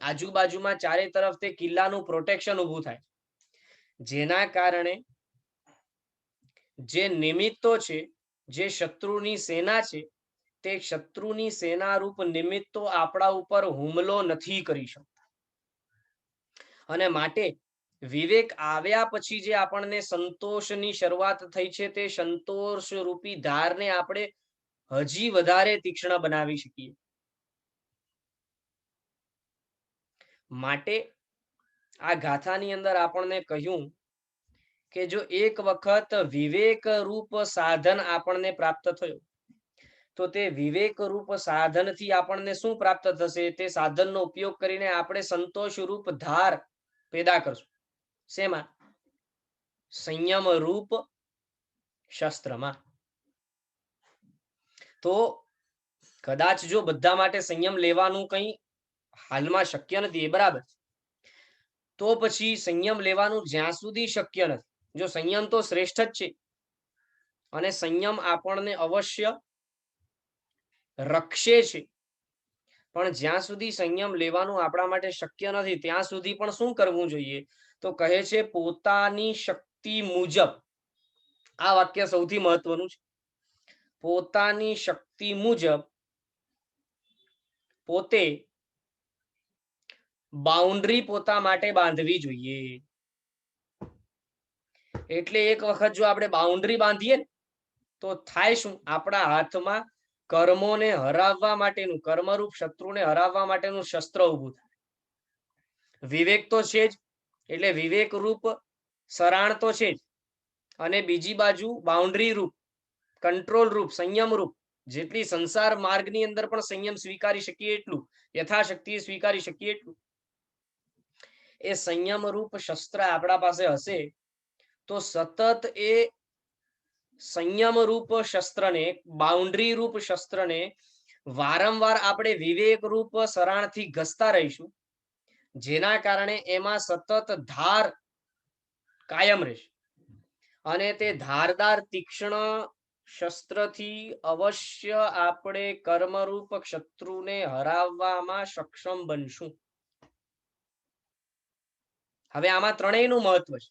[SPEAKER 1] આજુબાજુમાં ચારે તરફ તે કિલ્લાનું પ્રોટેક્શન ઊભું થાય, જેના કારણે જે નિમિત્તો છે, જે શત્રુની સેના છે, તે શત્રુની સેના રૂપ નિમિત્તો આપણા ઉપર હુમલો નથી કરી શકતા. અને માટે વિવેક આવ્યા પછી જે આપણને સંતોષની શરૂઆત થઈ છે, તે સંતોષ રૂપી ધારને આપણે હજી વધારે તીક્ષ્ણ બનાવી શકીએ. માટે આ ગાથાની અંદર આપણને કહ્યું કે જો એક વખત વિવેક રૂપ સાધન આપણને પ્રાપ્ત થયું તો તે વિવેક રૂપ સાધનથી આપણને શું પ્રાપ્ત થશે? તે સાધનનો ઉપયોગ કરીને આપણે સંતોષ રૂપ ધાર પેદા કરશું. શેમાં? સંયમ રૂપ શસ્ત્રમાં. તો કદાચ જો બધા માટે સંયમ લેવાનું કંઈ હાલમાં શક્ય નથી, એ બરાબર, તો પછી સંયમ લેવાનું જ્યાં સુધી શક્ય નથી, જો સંયમ તો શ્રેષ્ઠ જ છે અને સંયમ આપણને અવશ્ય રક્ષે છે, પણ જ્યાં સુધી સંયમ લેવાનું આપણા માટે શક્ય નથી ત્યાં સુધી પણ શું કરવું જોઈએ? તો કહે છે પોતાની શક્તિ મુજબ. આ વાક્ય સૌથી મહત્વનું છે. પોતાની શક્તિ મુજબ પોતે બાઉન્ડ્રી પોતા માટે બાંધવી જોઈએ. એટલે એક વખત જો આપણે બાઉન્ડ્રી બાંધીએ ને તો થાય શું, આપણા હાથમાં કર્મોને હરાવવા માટેનું, કર્મરૂપ શત્રુને હરાવવા માટેનું શસ્ત્ર ઊભું થાય. વિવેક તો છે જ, એટલે વિવેક રૂપ સરાણ તો છે જ, અને બીજી બાજુ બાઉન્ડ્રી રૂપ, કંટ્રોલ રૂપ, સંયમ રૂપ, જેટલી સંસાર માર્ગની અંદર પણ સંયમ સ્વીકારી શકીએ એટલું, યથાશક્તિ સ્વીકારી શકીએ એટલું, એ સંયમ રૂપ શસ્ત્ર આપણા પાસે હશે તો સતત એ સંયમ રૂપ શસ્ત્રને, બાઉન્ડ્રી રૂપ શસ્ત્રને વારંવાર આપણે વિવેક રૂપ સરાણથી ઘસતા રહીશું, જેના કારણે એમાં સતત ધાર કાયમ રહેશે, અને તે ધારદાર તીક્ષ્ણ શસ્ત્રથી અવશ્ય આપણે કર્મરૂપ શત્રુને હરાવવામાં સક્ષમ બનશું. હવે આમાં ત્રણેયનું મહત્વ છે.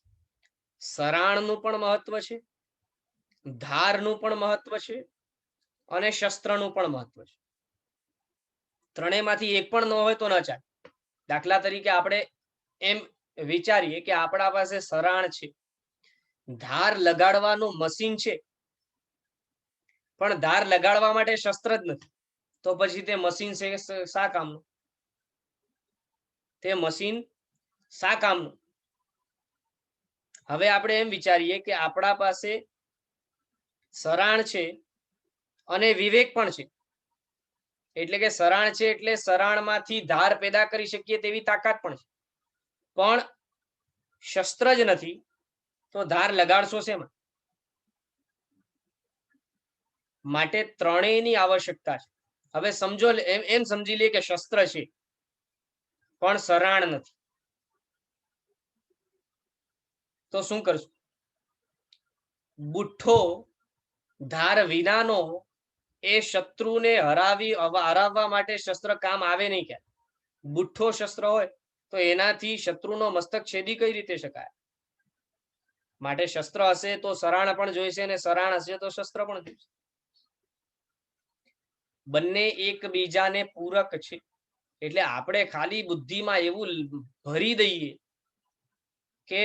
[SPEAKER 1] સરાણનું પણ મહત્વ છે, ધારનું પણ મહત્વ છે, અને શસ્ત્રનું પણ મહત્વ છે. ત્રણેયમાંથી એક પણ ન હોય તો ન ચાલે. દાખલા તરીકે આપણે એમ વિચારીએ કે આપણા પાસે સરાણ છે, ધાર લગાડવાનું મશીન છે, પણ ધાર લગાડવા માટે શસ્ત્ર જ નથી, તો પછી તે મશીન છે શા કામનું? તે મશીન શા કામનું? હવે આપણે એમ વિચારીએ કે આપણા પાસે સરાણ છે અને વિવેક પણ છે. એટલે કે સરાણ છે એટલે સરાણમાંથી ધાર પેદા કરી શકીએ તેવી તાકાત પણ છે, પણ શસ્ત્ર જ નથી તો ધાર લગાડશો શેમાં? માટે ત્રણેયની આવશ્યકતા છે. હવે સમજો, એમ સમજી લે કે શસ્ત્ર છે પણ સરાણ નથી, તો શું કરશું? બુઠ્ઠો ધાર વિનાનો એ શત્રુને હરાવવા માટે શસ્ત્ર કામ આવે નહીં. ક્યારે બુઠ્ઠો શસ્ત્ર હોય તો એનાથી શત્રુનો મસ્તક છેદી કઈ રીતે શકાય? માટે શસ્ત્ર હશે તો સરાણ પણ જોઈશે, અને સરાણ હશે તો શસ્ત્ર પણ જોઈશે. બંને એકબીજાને પૂરક છે. એટલે આપણે ખાલી બુદ્ધિમાં એવું ભરી દઈએ કે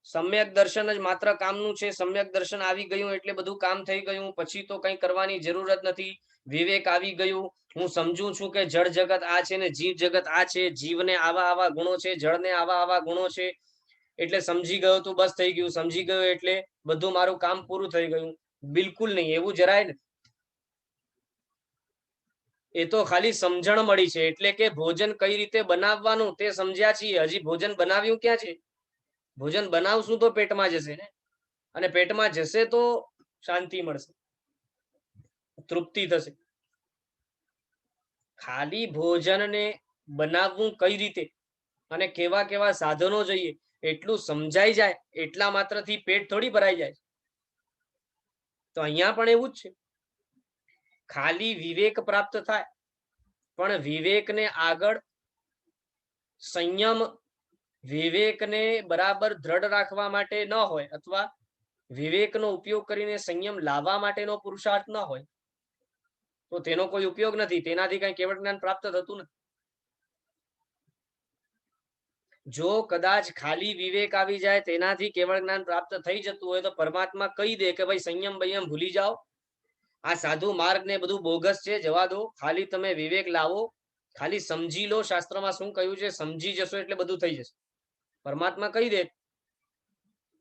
[SPEAKER 1] સમ્યક દર્શન જ માત્ર કામનું છે, સમ્યક દર્શન આવી ગયું એટલે બધું કામ થઈ ગયું, પછી તો કંઈ કરવાની જરૂરત નથી, વિવેક આવી ગયું, હું સમજુ છું કે જળ જગત આ છે ને જીવ જગત આ છે, જીવને આવા આવા ગુણો છે, જળને આવા આવા ગુણો છે, એટલે સમજી ગયો તું, બસ થઈ ગયું, સમજી ગયો એટલે બધું મારું કામ પૂરું થઈ ગયું. બિલકુલ નહીં, એવું જરાય ને. એ તો ખાલી સમજણ મળી છે, એટલે કે ભોજન કઈ રીતે બનાવવાનું તે સમજ્યા છીએ, હજી ભોજન બનાવ્યું ક્યાં છે? ભોજન બનાવશું તો પેટમાં જશે ને, અને પેટમાં જશે તો શાંતિ મળશે, તૃપ્તિ થશે. ખાલી ભોજનને બનાવવું કઈ રીતે અને કેવા કેવા સાધનો જોઈએ એટલું સમજાઈ જાય એટલા માત્રથી પેટ થોડી ભરાઈ જાય. તો અહીંયા પણ એવું જ છે. ખાલી વિવેક પ્રાપ્ત થાય, પણ વિવેકને આગળ સંયમ, વિવેકને બરાબર દ્રઢ રાખવા માટે ન હોય, અથવા વિવેકનો ઉપયોગ કરીને સંયમ લાવવા માટેનો પુરુષાર્થ ન હોય, તો તેનો કોઈ ઉપયોગ નથી, તેનાથી કઈ કેવળ જ્ઞાન પ્રાપ્ત થતું નથી. જો કદાચ ખાલી વિવેક આવી જાય, તેનાથી કેવળ જ્ઞાન પ્રાપ્ત થઈ જતું હોય, તો પરમાત્મા કહી દે કે ભાઈ સંયમ બયમ ભૂલી જાઓ, આ સાધુ માર્ગ ને બધું બોગસ છે, જવા દો, ખાલી તમે વિવેક લાવો, ખાલી સમજી લો શાસ્ત્રમાં શું કહ્યું છે, સમજી જશો એટલે બધું થઈ જશે. પરમાત્મા કહી દે,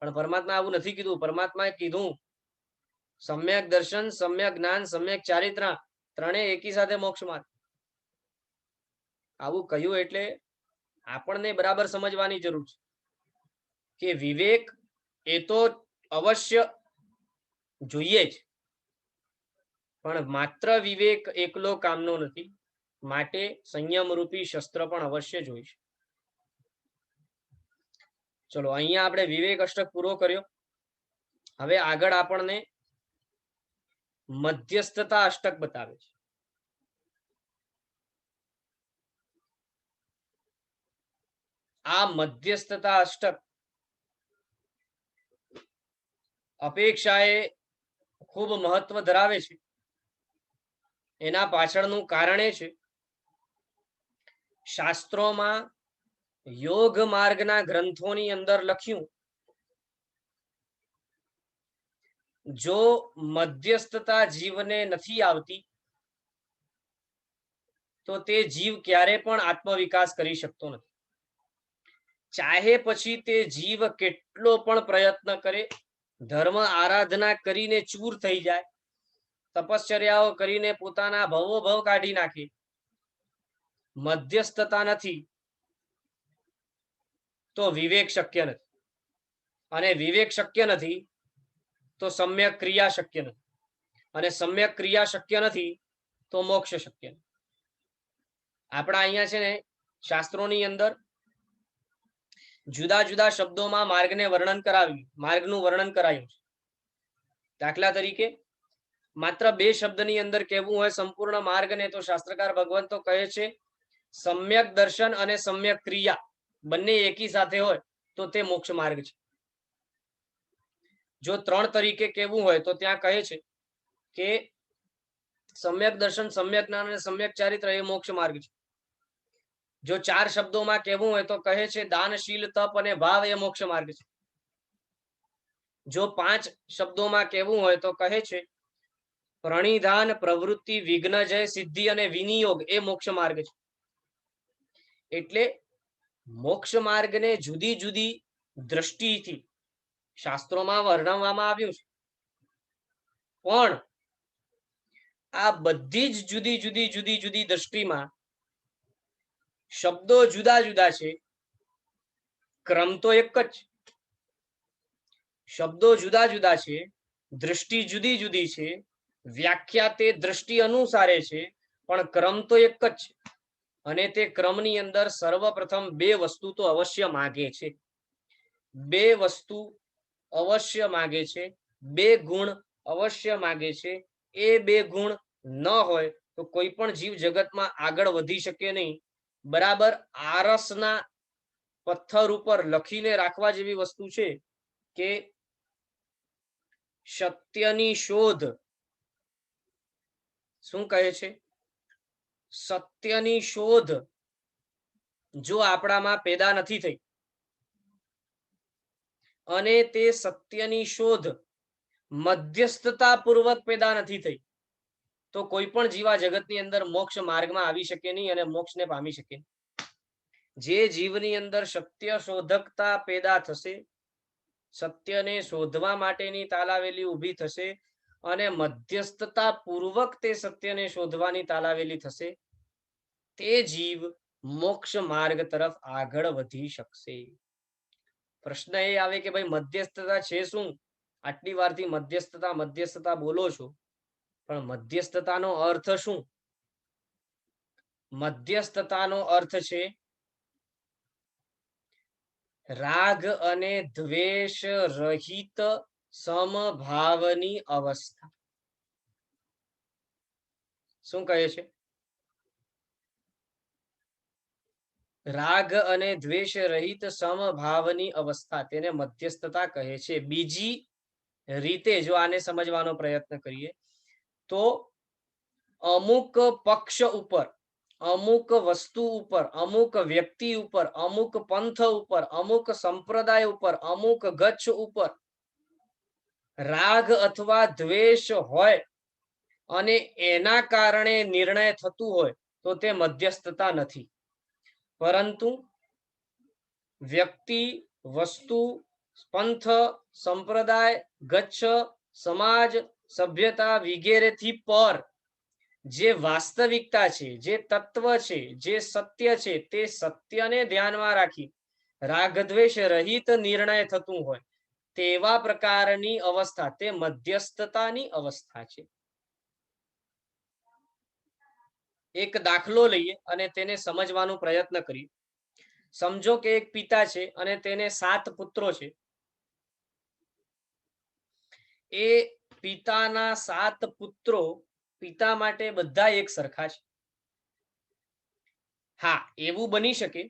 [SPEAKER 1] પણ પરમાત્મા આવું નથી કીધું. પરમાત્માએ કીધું સમ્યક દર્શન, સમ્યક જ્ઞાન, સમ્યક ચારિત્ર, ત્રણેય એકી સાથે મોક્ષ માર્ગ. આવું કહ્યું એટલે આપણને બરાબર સમજવાની જરૂર છે કે વિવેક એ તો અવશ્ય જોઈએ જ, પણ માત્ર વિવેક એકલો કામનો નથી, માટે સંયમ રૂપી શસ્ત્ર પણ અવશ્ય જોઈશે. ચલો, અહીંયા આપણે વિવેક અષ્ટક પૂરો કર્યો. હવે આગળ આપણને મધ્યસ્થતા અષ્ટક બતાવે છે. આ મધ્યસ્થતા અષ્ટક અપેક્ષા એ ખૂબ મહત્વ ધરાવે છે. એના પાછળનું કારણ એ છે, શાસ્ત્રોમાં યોગ માર્ગના ગ્રંથોની અંદર લખ્યું, જો મધ્યસ્થતા જીવને નથી આવતી તો તે જીવ ક્યારે પણ આત્મવિકાસ કરી શકતો નથી. ચાહે પછી તે જીવ કેટલો પણ પ્રયત્ન કરે, ધર્મ આરાધના કરીને ચૂર થઈ જાય, તપશ્ચર્યાઓ કરીને પોતાના ભવો ભવ કાઢી નાખે, મધ્યસ્થતા નથી તો વિવેક શક્ય નથી, અને વિવેક શક્ય નથી તો સમ્યક ક્રિયા શક્ય નથી, અને સમ્યક ક્રિયા શક્ય નથી તો મોક્ષ શક્ય નથી. આપણા અહીંયા છે ને શાસ્ત્રોની અંદર જુદા જુદા શબ્દોમાં માર્ગને વર્ણન કરાવ્યું, માર્ગનું વર્ણન કરાયું છે. દાખલા તરીકે માત્ર 2 શબ્દની અંદર કહેવું હોય સંપૂર્ણ માર્ગને, તો શાસ્ત્રકાર ભગવંતો કહે છે સમ્યક દર્શન અને સમ્યક ક્રિયા બંને એકી સાથે હોય તો તે મોક્ષ માર્ગ છે. જો 3 તરીકે કહેવું હોય તો ત્યાં કહે છે કે સમ્યક દર્શન, સમ્યક જ્ઞાન અને સમ્યક ચારિત્ર એ મોક્ષ માર્ગ છે. જો 4 શબ્દોમાં કહેવું હોય તો કહે છે દાનશીલ, તપ અને ભાવ એ મોક્ષ માર્ગ છે. જો 5 શબ્દોમાં કહેવું હોય તો કહે છે પ્રણિધાન, પ્રવૃત્તિ, વિઘ્નજય, સિદ્ધિ અને વિનિયોગ એ મોક્ષ માર્ગ છે. એટલે મોક્ષ માર્ગને જુદી જુદી દ્રષ્ટિથી શાસ્ત્રોમાં વર્ણવવામાં આવ્યું છે, પણ આ બધી જ જુદી જુદી જુદી જુદી દ્રષ્ટિમાં શબ્દો જુદા જુદા છે, ક્રમ તો એક જ. શબ્દો જુદા જુદા છે, દ્રષ્ટિ જુદી જુદી છે, વ્યાખ્યા તે દ્રષ્ટિ અનુસારે છે, પણ ક્રમ તો એક જ છે. અને તે ક્રમની અંદર સર્વપ્રથમ 2 વસ્તુ તો અવશ્ય માગે છે. 2 વસ્તુ અવશ્ય માગે છે, 2 ગુણ અવશ્ય માગે છે. એ 2 ગુણ ન હોય તો કોઈ પણ જીવ જગતમાં આગળ વધી શકે નહીં. બરાબર આરસના પથ્થર ઉપર લખીને રાખવા જેવી વસ્તુ છે કે સત્યની શોધ. શું કહે છે? સત્યની શોધ જો આપણામાં પેદા નથી થઈ અને તે સત્યની શોધ મધ્યસ્થતા પૂર્વક પેદા નથી થઈ તો કોઈ પણ જીવા જગતની અંદર મોક્ષ માર્ગમાં આવી શકે નહીં અને મોક્ષને પામી શકે. જે જીવની અંદર સત્ય શોધકતા પેદા થશે, સત્યને શોધવા માટેની તાલાવેલી ઊભી થશે અને મધ્યસ્થતા પૂર્વક તે સત્યને શોધવાની તાલાવેલી થશે, તે જીવ મોક્ષ માર્ગ તરફ આગળ વધી શકશે. પ્રશ્ન એ આવે કે ભાઈ મધ્યસ્થતા છે શું? આટલી વારથી મધ્યસ્થતા મધ્યસ્થતા બોલો છો, પણ મધ્યસ્થતાનો અર્થ શું? મધ્યસ્થતાનો અર્થ છે રાગ અને દ્વેષ રહિત સમભાવની અવસ્થા. શું કહે છે? રાગ અને દ્વેષ રહિત સમભાવની અવસ્થા, તેને મધ્યસ્થતા કહે છે. બીજી રીતે જો આને સમજવાનો પ્રયત્ન કરીએ તો અમુક પક્ષ ઉપર, અમુક વસ્તુ ઉપર, અમુક વ્યક્તિ ઉપર, અમુક પંથ ઉપર, અમુક સંપ્રદાય ઉપર, અમુક ગચ્છ ઉપર રાગ અથવા દ્વેષ હોય અને એના કારણે નિર્ણય થતું હોય તો તે મધ્યસ્થતા નથી. પરંતુ વ્યક્તિ, વસ્તુ, પંથ, સંપ્રદાય, ગચ્છ, સમાજ, સભ્યતા વગેરેથી પર જે વાસ્તવિકતા છે, જે તત્વ છે, જે સત્ય છે, તે સત્યને ધ્યાનમાં રાખી રાગદ્વેષ રહિત નિર્ણય થતું હોય તેવા પ્રકારની અવસ્થા તે મધ્યસ્થતાની અવસ્થા છે. એક દાખલો લઈએ અને તેને સમજવાનો પ્રયત્ન કરીએ. સમજો કે એક પિતા છે અને તેને 7 પુત્રો છે. એ પિતાના 7 પુત્રો પિતા માટે બધા એક સરખા છે. હા, એવું બની શકે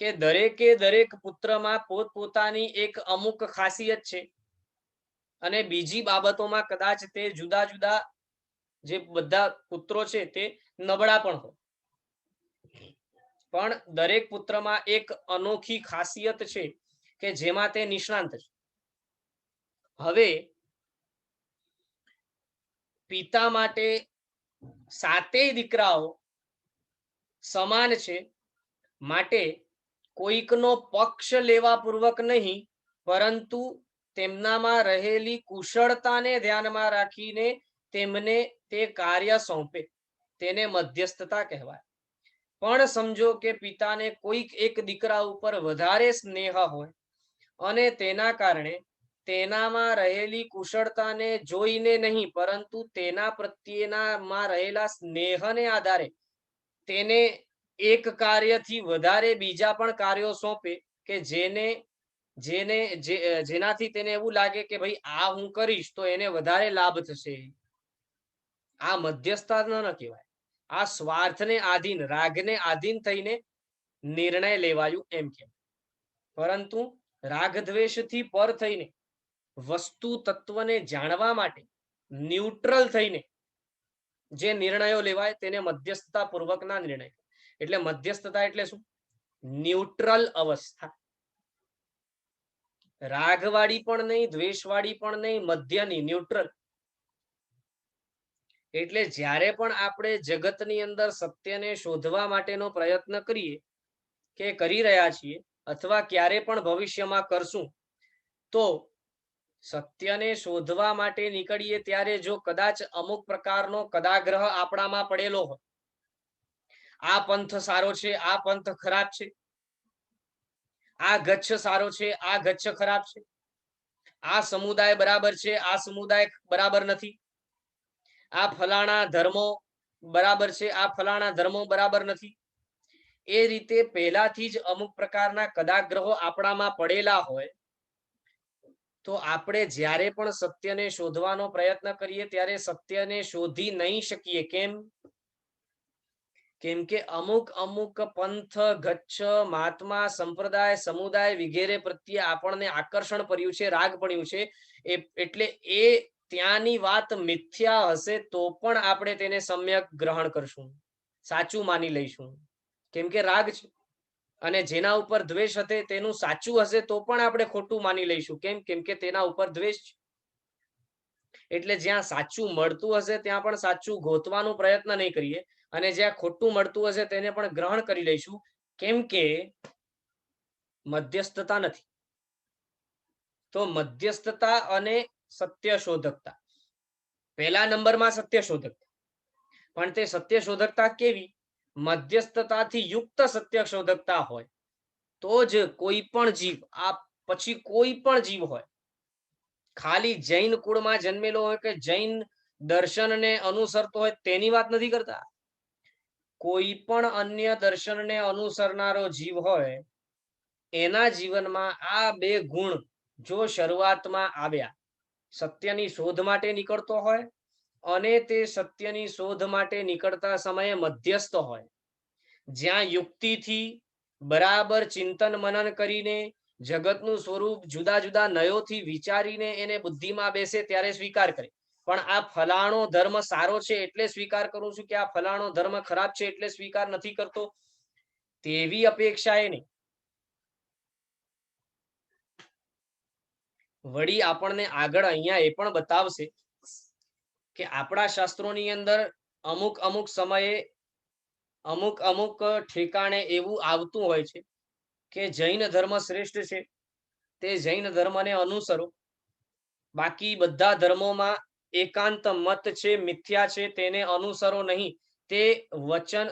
[SPEAKER 1] કે દરેકે દરેક પુત્રમાં પોતપોતાની એક અમુક ખાસિયત છે. અને બીજી બાબતોમાં કદાચ તે જુદા જુદા જે બધા પુત્રો છે તે નબળા પણ હોય, પણ દરેક પુત્રમાં એક અનોખી ખાસિયત છે કે જેમાં તે નિષ્ણાંત છે. હવે પિતા માટે સાતેય દીકરાઓ સમાન છે, માટે કોઈકનો પક્ષ લેવા પૂર્વક નહીં, પરંતુ તેમનામાં રહેલી કુશળતાને ધ્યાનમાં રાખીને તેમને તે કાર્ય સોંપે, તેને મધ્યસ્થતા કહેવાય. પણ સમજો કે પિતાને કોઈક એક દીકરા ઉપર વધારે સ્નેહ હોય અને તેના કારણે તેનામાં રહેલી કુશળતાને જોઈને નહીં, પરંતુ તેના પ્રત્યેનામાં રહેલા સ્નેહને આધારે તેને એક કાર્યથી વધારે બીજા પણ કાર્યો સોંપે કે જેનાથી તેને એવું લાગે કે ભાઈ આ હું કરીશ તો એને વધારે લાભ થશે. આ મધ્યસ્થતા ન કહેવાય. આ સ્વાર્થને આધીન, રાગને આધીન થઈને નિર્ણય લેવાયું એમ કહેવાય. પરંતુ રાગ દ્વેષથી પર થઈને વસ્તુ તત્વને જાણવા માટે ન્યુટ્રલ થઈને જે નિર્ણયો લેવાય તેને મધ્યસ્થતા પૂર્વકના નિર્ણય. એટલે મધ્યસ્થતા એટલે શું? ન્યુટ્રલ અવસ્થા. રાગવાળી પણ નહીં, દ્વેષવાળી પણ નહીં, મધ્યની, ન્યુટ્રલ. એટલે જ્યારે પણ આપણે જગતની અંદર સત્યને શોધવા માટેનો પ્રયત્ન કરીએ કે કરી રહ્યા છીએ અથવા ક્યારે પણ ભવિષ્યમાં કરશું, તો સત્યને શોધવા માટે નીકળીએ ત્યારે જો કદાચ અમુક પ્રકારનો કદાગ્રહ આપણામાં પડેલો હોય, આ પંથ સારો છે, આ પંથ ખરાબ છે, આ ગચ્છ સારો છે, આ ગચ્છ ખરાબ છે, આ સમુદાય બરાબર છે, આ સમુદાય બરાબર નથી, આ ફલાણા ધર્મો બરાબર છે, આ ફલાણા ધર્મો બરાબર નથી, એ રીતે પહેલાથી જ અમુક પ્રકારના કદાગ્રહો આપણામાં પડેલા હોય, તો આપણે જ્યારે પણ સત્યને શોધવાનો પ્રયત્ન કરીએ ત્યારે સત્યને શોધી નહીં શકીએ. કેમ? કેમ કે અમુક અમુક પંથ, ગચ્છ, મહાત્મા, સંપ્રદાય, સમુદાય વગેરે પ્રત્યે આપણને આકર્ષણ પડ્યું છે, રાગ પડ્યું છે. એટલે એ ત્યાંની વાત મિથ્યા હશે તો પણ આપણે તેને સમ્યક ગ્રહણ કરશું, સાચું માની લઈશું, કેમ કે રાગ છે. અને જેના ઉપર દ્વેષ હશે તેનું સાચું હશે તો પણ આપણે ખોટું માની લઈશું. કેમ? કેમ કે તેના ઉપર દ્વેષ છે. એટલે જ્યાં સાચું મળતું હશે ત્યાં પણ સાચું ગોતવાનો પ્રયત્ન નહીં કરીએ, અને જ્યાં ખોટું મળતું હશે તેને પણ ગ્રહણ કરી લઈશું. કેમ કે મધ્યસ્થતા નથી. તો મધ્યસ્થતા અને સત્ય શોધકતા, પહેલા નંબરમાં સત્ય શોધકતા. પણ તે સત્ય શોધકતા કેવી? મધ્યસ્થતાથી યુક્ત સત્ય શોધકતા હોય તો જ કોઈ પણ જીવ, આ પછી કોઈ પણ જીવ હોય, ખાલી જૈન કુળમાં જન્મેલો હોય કે જૈન દર્શનને અનુસરતો હોય તેની વાત નથી કરતા. કોઈ પણ અન્ય દર્શનને અનુસરનારો જીવ હોય, એના જીવનમાં આ બે ગુણ જો શરૂઆતમાં આવ્યા, સત્યની શોધ માટે નીકળતો હોય અને તે સત્યની શોધ માટે નીકળતા સમયે મધ્યસ્થ હોય, જ્યાં યુક્તિથી બરાબર ચિંતન મનન કરીને જગતનું સ્વરૂપ જુદા જુદા નયોથી વિચારીને એને બુદ્ધિમાં બેસે ત્યારે સ્વીકાર કરે. પણ આ ફલાણો ધર્મ સારો છે એટલે સ્વીકાર કરું છું કે આ ફલાણો ધર્મ ખરાબ છે એટલે સ્વીકાર નથી કરતો, તેવી અપેક્ષા એ નહીં. વળી આપણને આગળ અહીંયા એ પણ બતાવશે કે આપણા શાસ્ત્રોની અંદર અમુક અમુક સમયે અમુક અમુક ઠેકાણે એવું આવતું હોય છે કે જૈન ધર્મ શ્રેષ્ઠ છે, તે જૈન ધર્મને અનુસરો, બાકી બધા ધર્મોમાં એકાંત મત છે, મિથ્યા છે, તેને અનુસરો નહીં. તે વચન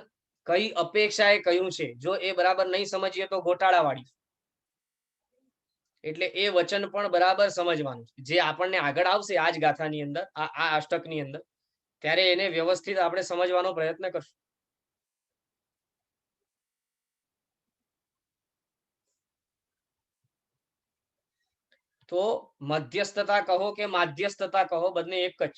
[SPEAKER 1] કઈ અપેક્ષાએ કહ્યું છે, જો એ બરાબર નહીં સમજીએ તો ગોટાળાવાળી. એટલે એ વચન પણ બરાબર સમજવાનું છે, જે આપણને આગળ આવશે આ જ ગાથાની અંદર, આ અષ્ટકની અંદર, ત્યારે એને વ્યવસ્થિત આપણે સમજવાનો પ્રયત્ન કરશું. તો મધ્યસ્થતા કહો કે માધ્યસ્થતા કહો, બંને એક જ.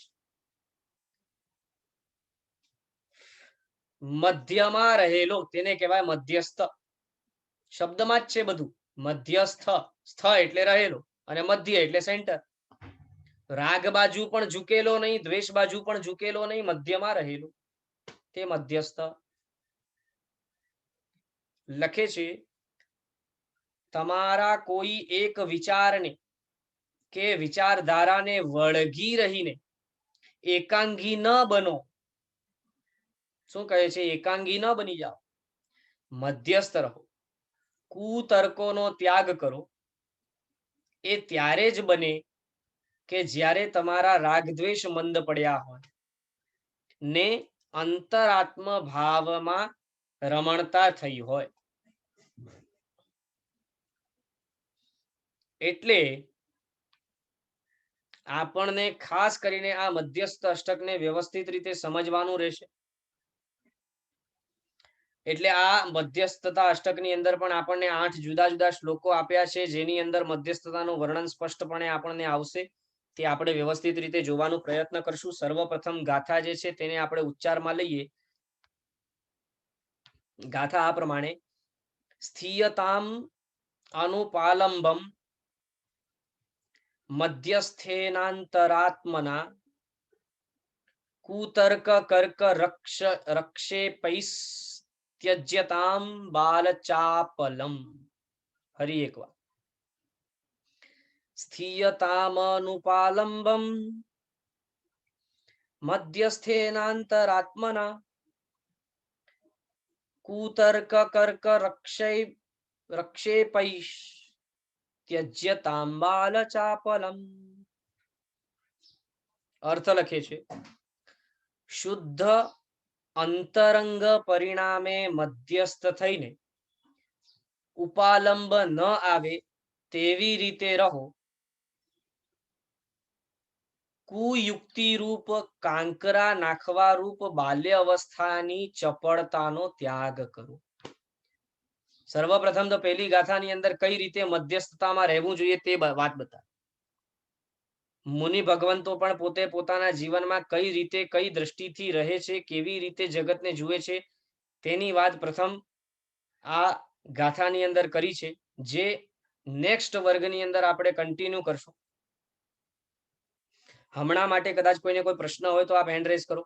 [SPEAKER 1] મધ્યમાં રહેલો તેને કહેવાય મધ્યસ્થ. શબ્દમાં જ છે બધું. મધ્યસ્થ, સ્થ એટલે રહેલો અને મધ્ય એટલે સેન્ટર. રાગ બાજુ પણ ઝૂકેલો નહીં, દ્વેષ બાજુ પણ ઝૂકેલો નહીં, મધ્યમાં રહેલું તે મધ્યસ્થ. લખે છે તમારા કોઈ એક વિચારને કે વિચારધારાને વળગી રહીને એકાંગી ન બનો. શું કહે છે? એકાંગી ન બની જાઓ, મધ્યસ્થ રહો, કુતર્કોનો ત્યાગ કરો. એ ત્યારે જ બને કે જ્યારે તમારા રાગદ્વેષ મંદ પડ્યા હોય ને અંતરાત્મ ભાવમાં રમણતા થઈ હોય. એટલે આપણને ખાસ કરીને આ મધ્યસ્થ અષ્ટકને વ્યવસ્થિત રીતે સમજવાનું રહેશે. એટલે આ મધ્યસ્થતા અષ્ટકની અંદર પણ આપણને 8 જુદા જુદા શ્લોકો આપ્યા છે, જેની અંદર મધ્યસ્થતાનું વર્ણન સ્પષ્ટપણે આપણને આવશે. તે આપણે વ્યવસ્થિત રીતે જોવાનો પ્રયત્ન કરશું. સર્વપ્રથમ ગાથા જે છે તેને આપણે ઉચ્ચારમાં લઈએ. ગાથા આ પ્રમાણે: સ્થીયતામ અનુપાલંબમ મધ્યસ્થેનાંતરાત્મના કુતર્ક કર્ક રક્ષેપૈસ્ત્યજ્યતામ બાલચાપલમ. ફરી એકવાર: સ્થીયતામનુપાલંબમ મધ્યસ્થેનાંતરાત્મના કુતર્ક કર્ક રક્ષેપૈસ્ત્યજ્યતામ બાલચાપલમ. અર્થ લખે છે: શુદ્ધ અંતરંગ પરિણામે મધ્યસ્થ થઈને ઉપાલંબ ન આવે તેવી રીતે રહો. કુયુક્તિ રૂપ કાંકરા નાખવા રૂપ બાલ્ય અવસ્થાની ચપળતાનો ત્યાગ કરો. સર્વપ્રથમ તો પહેલી ગાથાની અંદર કઈ રીતે મધ્યસ્થતામાં રહેવું જોઈએ તે વાત બતા. મુનિ ભગવંતો પણ પોતે પોતાના જીવનમાં કઈ રીતે કઈ દ્રષ્ટિથી રહે છે, કેવી રીતે જગતને જુએ છે, તેની વાત પ્રથમ આ ગાથાની અંદર કરી છે, જે નેક્સ્ટ વર્ગની અંદર આપણે કન્ટિન્યુ કરશું. હમણાં માટે કદાચ કોઈને કોઈ પ્રશ્ન હોય તો આપ હેન્ડ રેઝ કરો.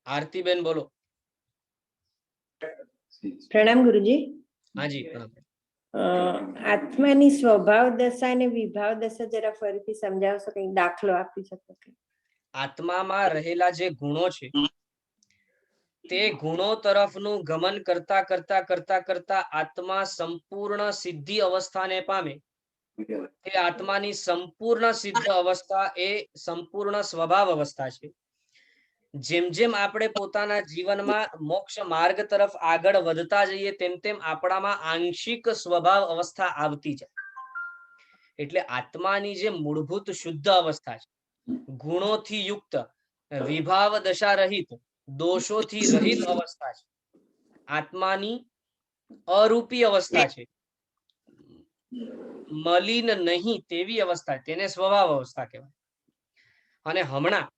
[SPEAKER 1] આરતીબેન બોલો.
[SPEAKER 2] પ્રણામ ગુરુજી.
[SPEAKER 1] હાજી પ્રણામ.
[SPEAKER 2] આત્માની સ્વભાવ દશા અને વિભાવ દશા જરા ફરીથી સમજાવશો? કંઈક દાખલો આપી શકો?
[SPEAKER 1] આત્મામાં રહેલા જે ગુણો છે તે ગુણો તરફનું ગમન કરતા કરતા કરતા કરતા આત્મા સંપૂર્ણ સિદ્ધિ અવસ્થાને પામે. તે આત્માની સંપૂર્ણ સિદ્ધ અવસ્થા એ સંપૂર્ણ સ્વભાવ અવસ્થા છે. જેમ જેમ આપણે પોતાના જીવનમાં મોક્ષ માર્ગ તરફ આગળ વધતા જઈએ તેમ તેમ આપણામાં આંશિક સ્વભાવ અવસ્થા આવતી જાય. એટલે આત્માની જે મૂળભૂત શુદ્ધ અવસ્થા છે, ગુણોથી યુક્ત, વિભાવ દશા રહિત, દોષોથી રહિત અવસ્થા છે, આત્માની અરૂપી અવસ્થા છે, મલિન નહીં તેવી અવસ્થા, તેને સ્વભાવ અવસ્થા કહેવાય. અને હમણાં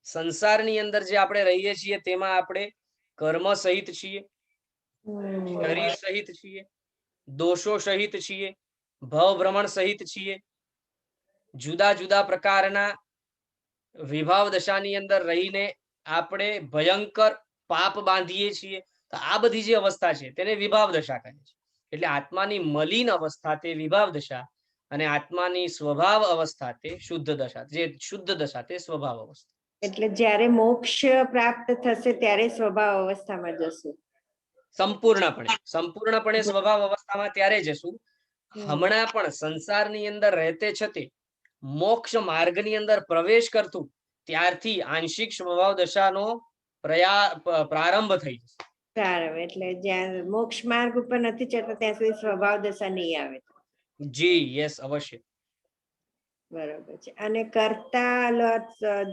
[SPEAKER 1] સંસારની અંદર જે આપણે રહીએ છીએ તેમાં આપણે કર્મ સહિત છીએ, શરીર સહિત છીએ, દોષો સહિત છીએ, ભવ ભ્રમણ સહિત છીએ, જુદા જુદા પ્રકારના વિભાવ દશાની અંદર રહીને આપણે ભયંકર પાપ બાંધીએ છીએ. તો આ બધી જે અવસ્થા છે તેને વિભાવ દશા કહે છે. એટલે આત્માની મલિન અવસ્થા તે વિભાવ દશા અને આત્માની સ્વભાવ અવસ્થા તે શુદ્ધ દશા, જે શુદ્ધ દશા તે સ્વભાવ અવસ્થા.
[SPEAKER 2] એટલે જ્યારે મોક્ષ પ્રાપ્ત થશે ત્યારે સ્વભાવ અવસ્થામાં જશું.
[SPEAKER 1] સંપૂર્ણપણે સ્વભાવ અવસ્થામાં ત્યારે જશું. હમણાં પણ સંસારની અંદર રહેતે છતે મોક્ષ માર્ગની અંદર પ્રવેશ કરતું ત્યારથી આંશિક સ્વભાવ દશાનો પ્રારંભ થઈ જશે.
[SPEAKER 2] પ્રારંભ એટલે જ્યાં મોક્ષ માર્ગ ઉપર નથી ચડતા ત્યાં સુધી સ્વભાવ દશા નહીં આવે.
[SPEAKER 1] જી યસ, અવશ્ય.
[SPEAKER 2] બરોબર છે. અને કર્તા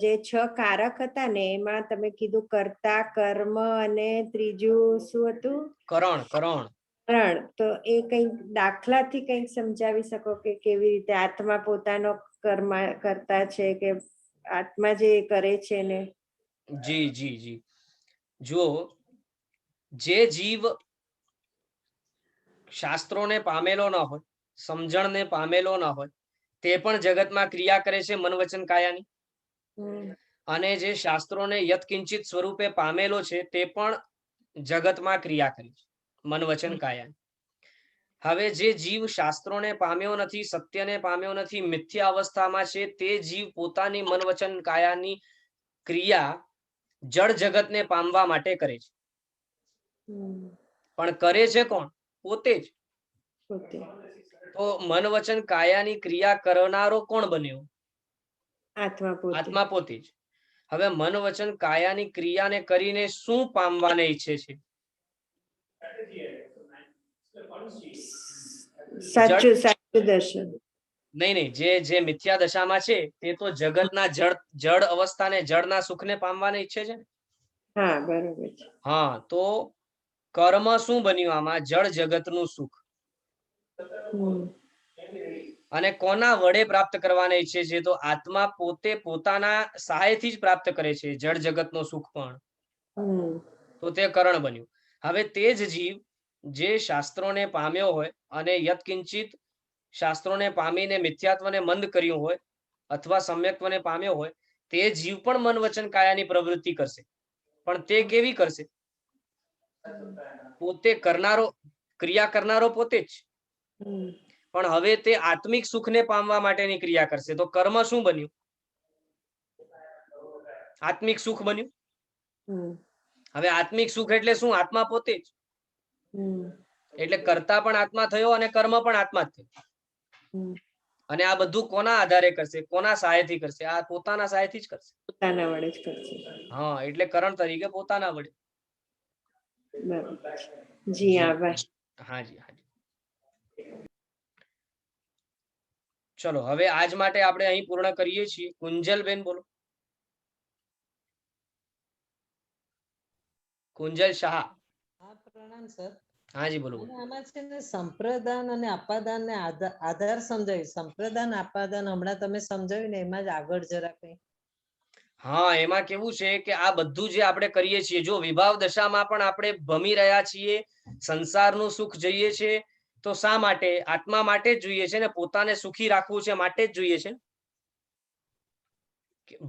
[SPEAKER 2] જે 6 કારક હતા ને એમાં તમે કીધું કર્તા, કર્મ અને ત્રીજું શું હતું?
[SPEAKER 1] કરણ.
[SPEAKER 2] તો એ કંઈક દાખલાથી કંઈક સમજાવી શકો કે કેવી રીતે આત્મા પોતાનો કર્મ કરતા છે કે આત્મા જે કરે છે ને.
[SPEAKER 1] જી જી જી જુઓ, જે જીવ શાસ્ત્રોને પામેલો ન હોય, સમજણને પામેલો ન હોય, તે પણ જગતમાં ક્રિયા કરે છે મન વચન કાયાની.
[SPEAKER 2] હમ,
[SPEAKER 1] અને જે શાસ્ત્રોને યત્કિંચિત સ્વરૂપે પામેલો છે તે પણ જગતમાં ક્રિયા કરે છે મન વચન કાયાની. હવે જે જીવ શાસ્ત્રોને પામ્યો નથી, સત્યને પામ્યો નથી, મિથ્યા અવસ્થામાં છે, તે જીવ પોતાની મન વચન કાયાની ક્રિયા જળ જગતને પામવા માટે કરે છે.
[SPEAKER 2] હમ,
[SPEAKER 1] પણ કરે છે કોણ? પોતે જ.
[SPEAKER 2] પોતે.
[SPEAKER 1] તો મન વચન કાયાની ક્રિયા કરનારો કોણ બન્યો?
[SPEAKER 2] આત્મા પોતે.
[SPEAKER 1] આત્મા પોતે જ. હવે મન વચન કાયાની ક્રિયાને કરીને શું પામવાને ઈચ્છે છે?
[SPEAKER 2] સાચું સાચું દર્શન.
[SPEAKER 1] નહીં નહીં, જે જે મિથ્યા દશામાં છે તે તો જગતના જળ અવસ્થાને, જળના સુખને પામવાને ઈચ્છે છે.
[SPEAKER 2] હા, બરોબર છે.
[SPEAKER 1] હા, તો કર્મ શું બન્યું આમાં? જળ જગતનું સુખ.
[SPEAKER 2] હમ,
[SPEAKER 1] અને કોના વડે પ્રાપ્ત કરવાને ઈચ્છે છે? તો આત્મા પોતે પોતાના સહાયથી જ પ્રાપ્ત કરે છે જળ જગતનો સુખ પણ.
[SPEAKER 2] હમ,
[SPEAKER 1] તો તે કરણ બન્યું. હવે તે જ જીવ જે શાસ્ત્રોને પામ્યો હોય અને યત્કિંચિત શાસ્ત્રોને પામીને મિથ્યાત્વને મંદ કર્યું હોય અથવા સમ્યક્ત્વને પામ્યો હોય, તે જીવ પણ મન વચન કાયાની પ્રવૃત્તિ કરશે. પણ તે કેવી કરશે? પોતે કરનારો, ક્રિયા કરનારો પોતે જ.
[SPEAKER 2] હમ,
[SPEAKER 1] પણ હવે તે આત્મિક સુખને પામવા માટેની ક્રિયા કરશે. તો કર્મ શું બન્યું? આત્મિક સુખ બન્યું.
[SPEAKER 2] હમ,
[SPEAKER 1] હવે આત્મિક સુખ એટલે શું? આત્મા પોતે જ.
[SPEAKER 2] હમ,
[SPEAKER 1] એટલે કર્તા પણ આત્મા થયો અને કર્મ પણ આત્મા જ થયો.
[SPEAKER 2] હમ.
[SPEAKER 1] અને આ બધું કોના આધારે કરશે? કોના સહાયથી કરશે? આ પોતાના સહાયથી જ કરશે.
[SPEAKER 2] પોતાના વડે જ કરશે.
[SPEAKER 1] હા, એટલે કરણ તરીકે પોતાના વડે.
[SPEAKER 2] બરોબર. જી, આભાર.
[SPEAKER 1] હાજી હાજી. ચલો, હવે આજ માટે આપણે અહીં પૂર્ણ કરીએ છીએ. કુંજલબેન બોલો. કુંજલ શાહ.
[SPEAKER 3] હા, પ્રણામ સર.
[SPEAKER 1] હાજી બોલો બોલો.
[SPEAKER 3] અને આમાં છે ને સંપ્રદાન અને અપાદાન ને આધાર સમજાવ્યું. સંપ્રદાન અપાદાન હમણાં તમે સમજાવ્યું ને એમાં જ આગળ જરા કઈ.
[SPEAKER 1] હા, એમાં કેવું છે કે આ બધું જે આપણે કરીએ છીએ, જો વિભાવ દશામાં પણ આપણે ભમી રહ્યા છીએ, સંસારનું સુખ જોઈએ છે, તો શા માટે? આત્મા માટે જ જોઈએ છે ને, પોતાને સુખી રાખવું છે માટે જ જોઈએ છે.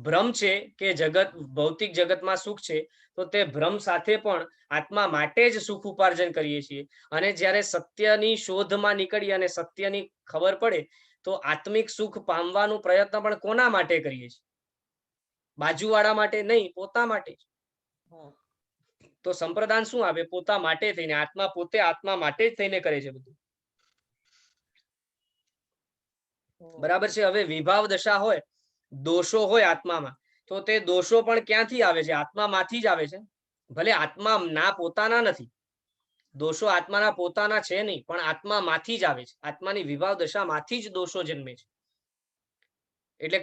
[SPEAKER 1] ભ્રમ છે કે જગત, ભૌતિક જગતમાં સુખ છે, તો તે ભ્રમ સાથે પણ આત્મા માટે જ સુખ ઉપાર્જન કરીએ છીએ. અને જ્યારે સત્યની શોધમાં નીકળી અને સત્યની ખબર પડે, તો આત્મિક સુખ પામવાનો પ્રયત્ન પણ કોના માટે કરીએ છીએ? બાજુવાળા માટે નહીં, પોતા માટે જ. તો સંપ્રદાન શું આવે? પોતા માટે થઈને. આત્મા પોતે આત્મા માટે જ થઈને કરે છે બધું. બરાબર છે. હવે વિભાવ દશા હોય, દોષો હોય આત્મામાં, તો તે દોષો પણ ક્યાંથી આવે છે? આત્મામાંથી જ આવે છે. ભલે આત્મા ના પોતાના નથી, દોષો આત્માના પોતાના છે નહીં, પણ આત્મામાંથી જ આવે છે. આત્માની વિભાવ દશામાંથી જ દોષો જન્મે છે. એટલે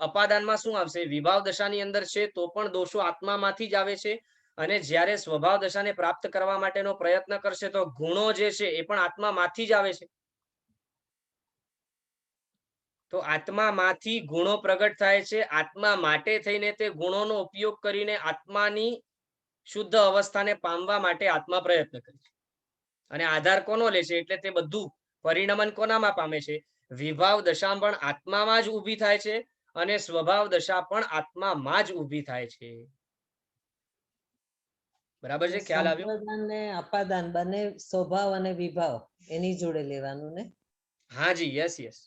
[SPEAKER 1] અપાદાનમાં શું આવશે? વિભાવ દશાની અંદર છે તો પણ દોષો આત્મામાંથી જ આવે છે. અને જ્યારે સ્વભાવ દશાને પ્રાપ્ત કરવા માટેનો પ્રયત્ન કરશે, તો ગુણો જે છે એ પણ આત્મામાંથી જ આવે છે. તો આત્મામાંથી ગુણો પ્રગટ થાય છે. આત્મા માટે થઈને તે ગુણોનો ઉપયોગ કરીને આત્માની શુદ્ધ અવસ્થાને પામવા માટે આત્મા પ્રયત્ન કરે છે. અને આધાર કોનો લે છે? એટલે તે બધું પરિણમન કોનામાં પામે છે? વિભાવ દશા પણ આત્મામાં જ ઊભી થાય છે અને સ્વભાવ દશા પણ આત્મામાં જ ઊભી થાય છે. બરાબર છે? ખ્યાલ આવ્યો?
[SPEAKER 3] સંપ્રદાન ને અપાદાન બંને સ્વભાવ અને વિભાવ એની જોડે લેવાનું ને?
[SPEAKER 1] હાજી, યસ યસ.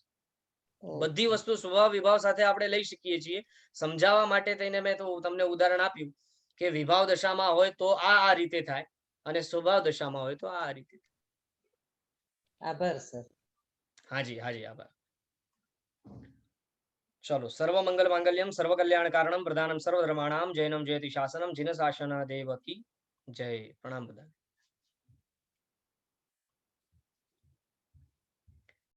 [SPEAKER 1] બધી વસ્તુ સ્વભાવ વિભાવ સાથે આપણે લઈ શકીએ છીએ. સમજાવવા માટે થઈને મેં તો તમને ઉદાહરણ આપ્યું કે વિભાવ દશામાં હોય તો આ રીતે થાય અને સ્વભાવ દશામાં હોય તો આ રીતે.
[SPEAKER 3] આભાર સર.
[SPEAKER 1] હાજી હાજી, આભાર. ચલો, સર્વ મંગલ માંગલ્યમ સર્વ કલ્યાણ કારણમ પ્રધાનમ સર્વ ધર્માણામ જૈનમ જયતિ શાસનમ જીન શાસન દેવકી જય. પ્રણામ બધા.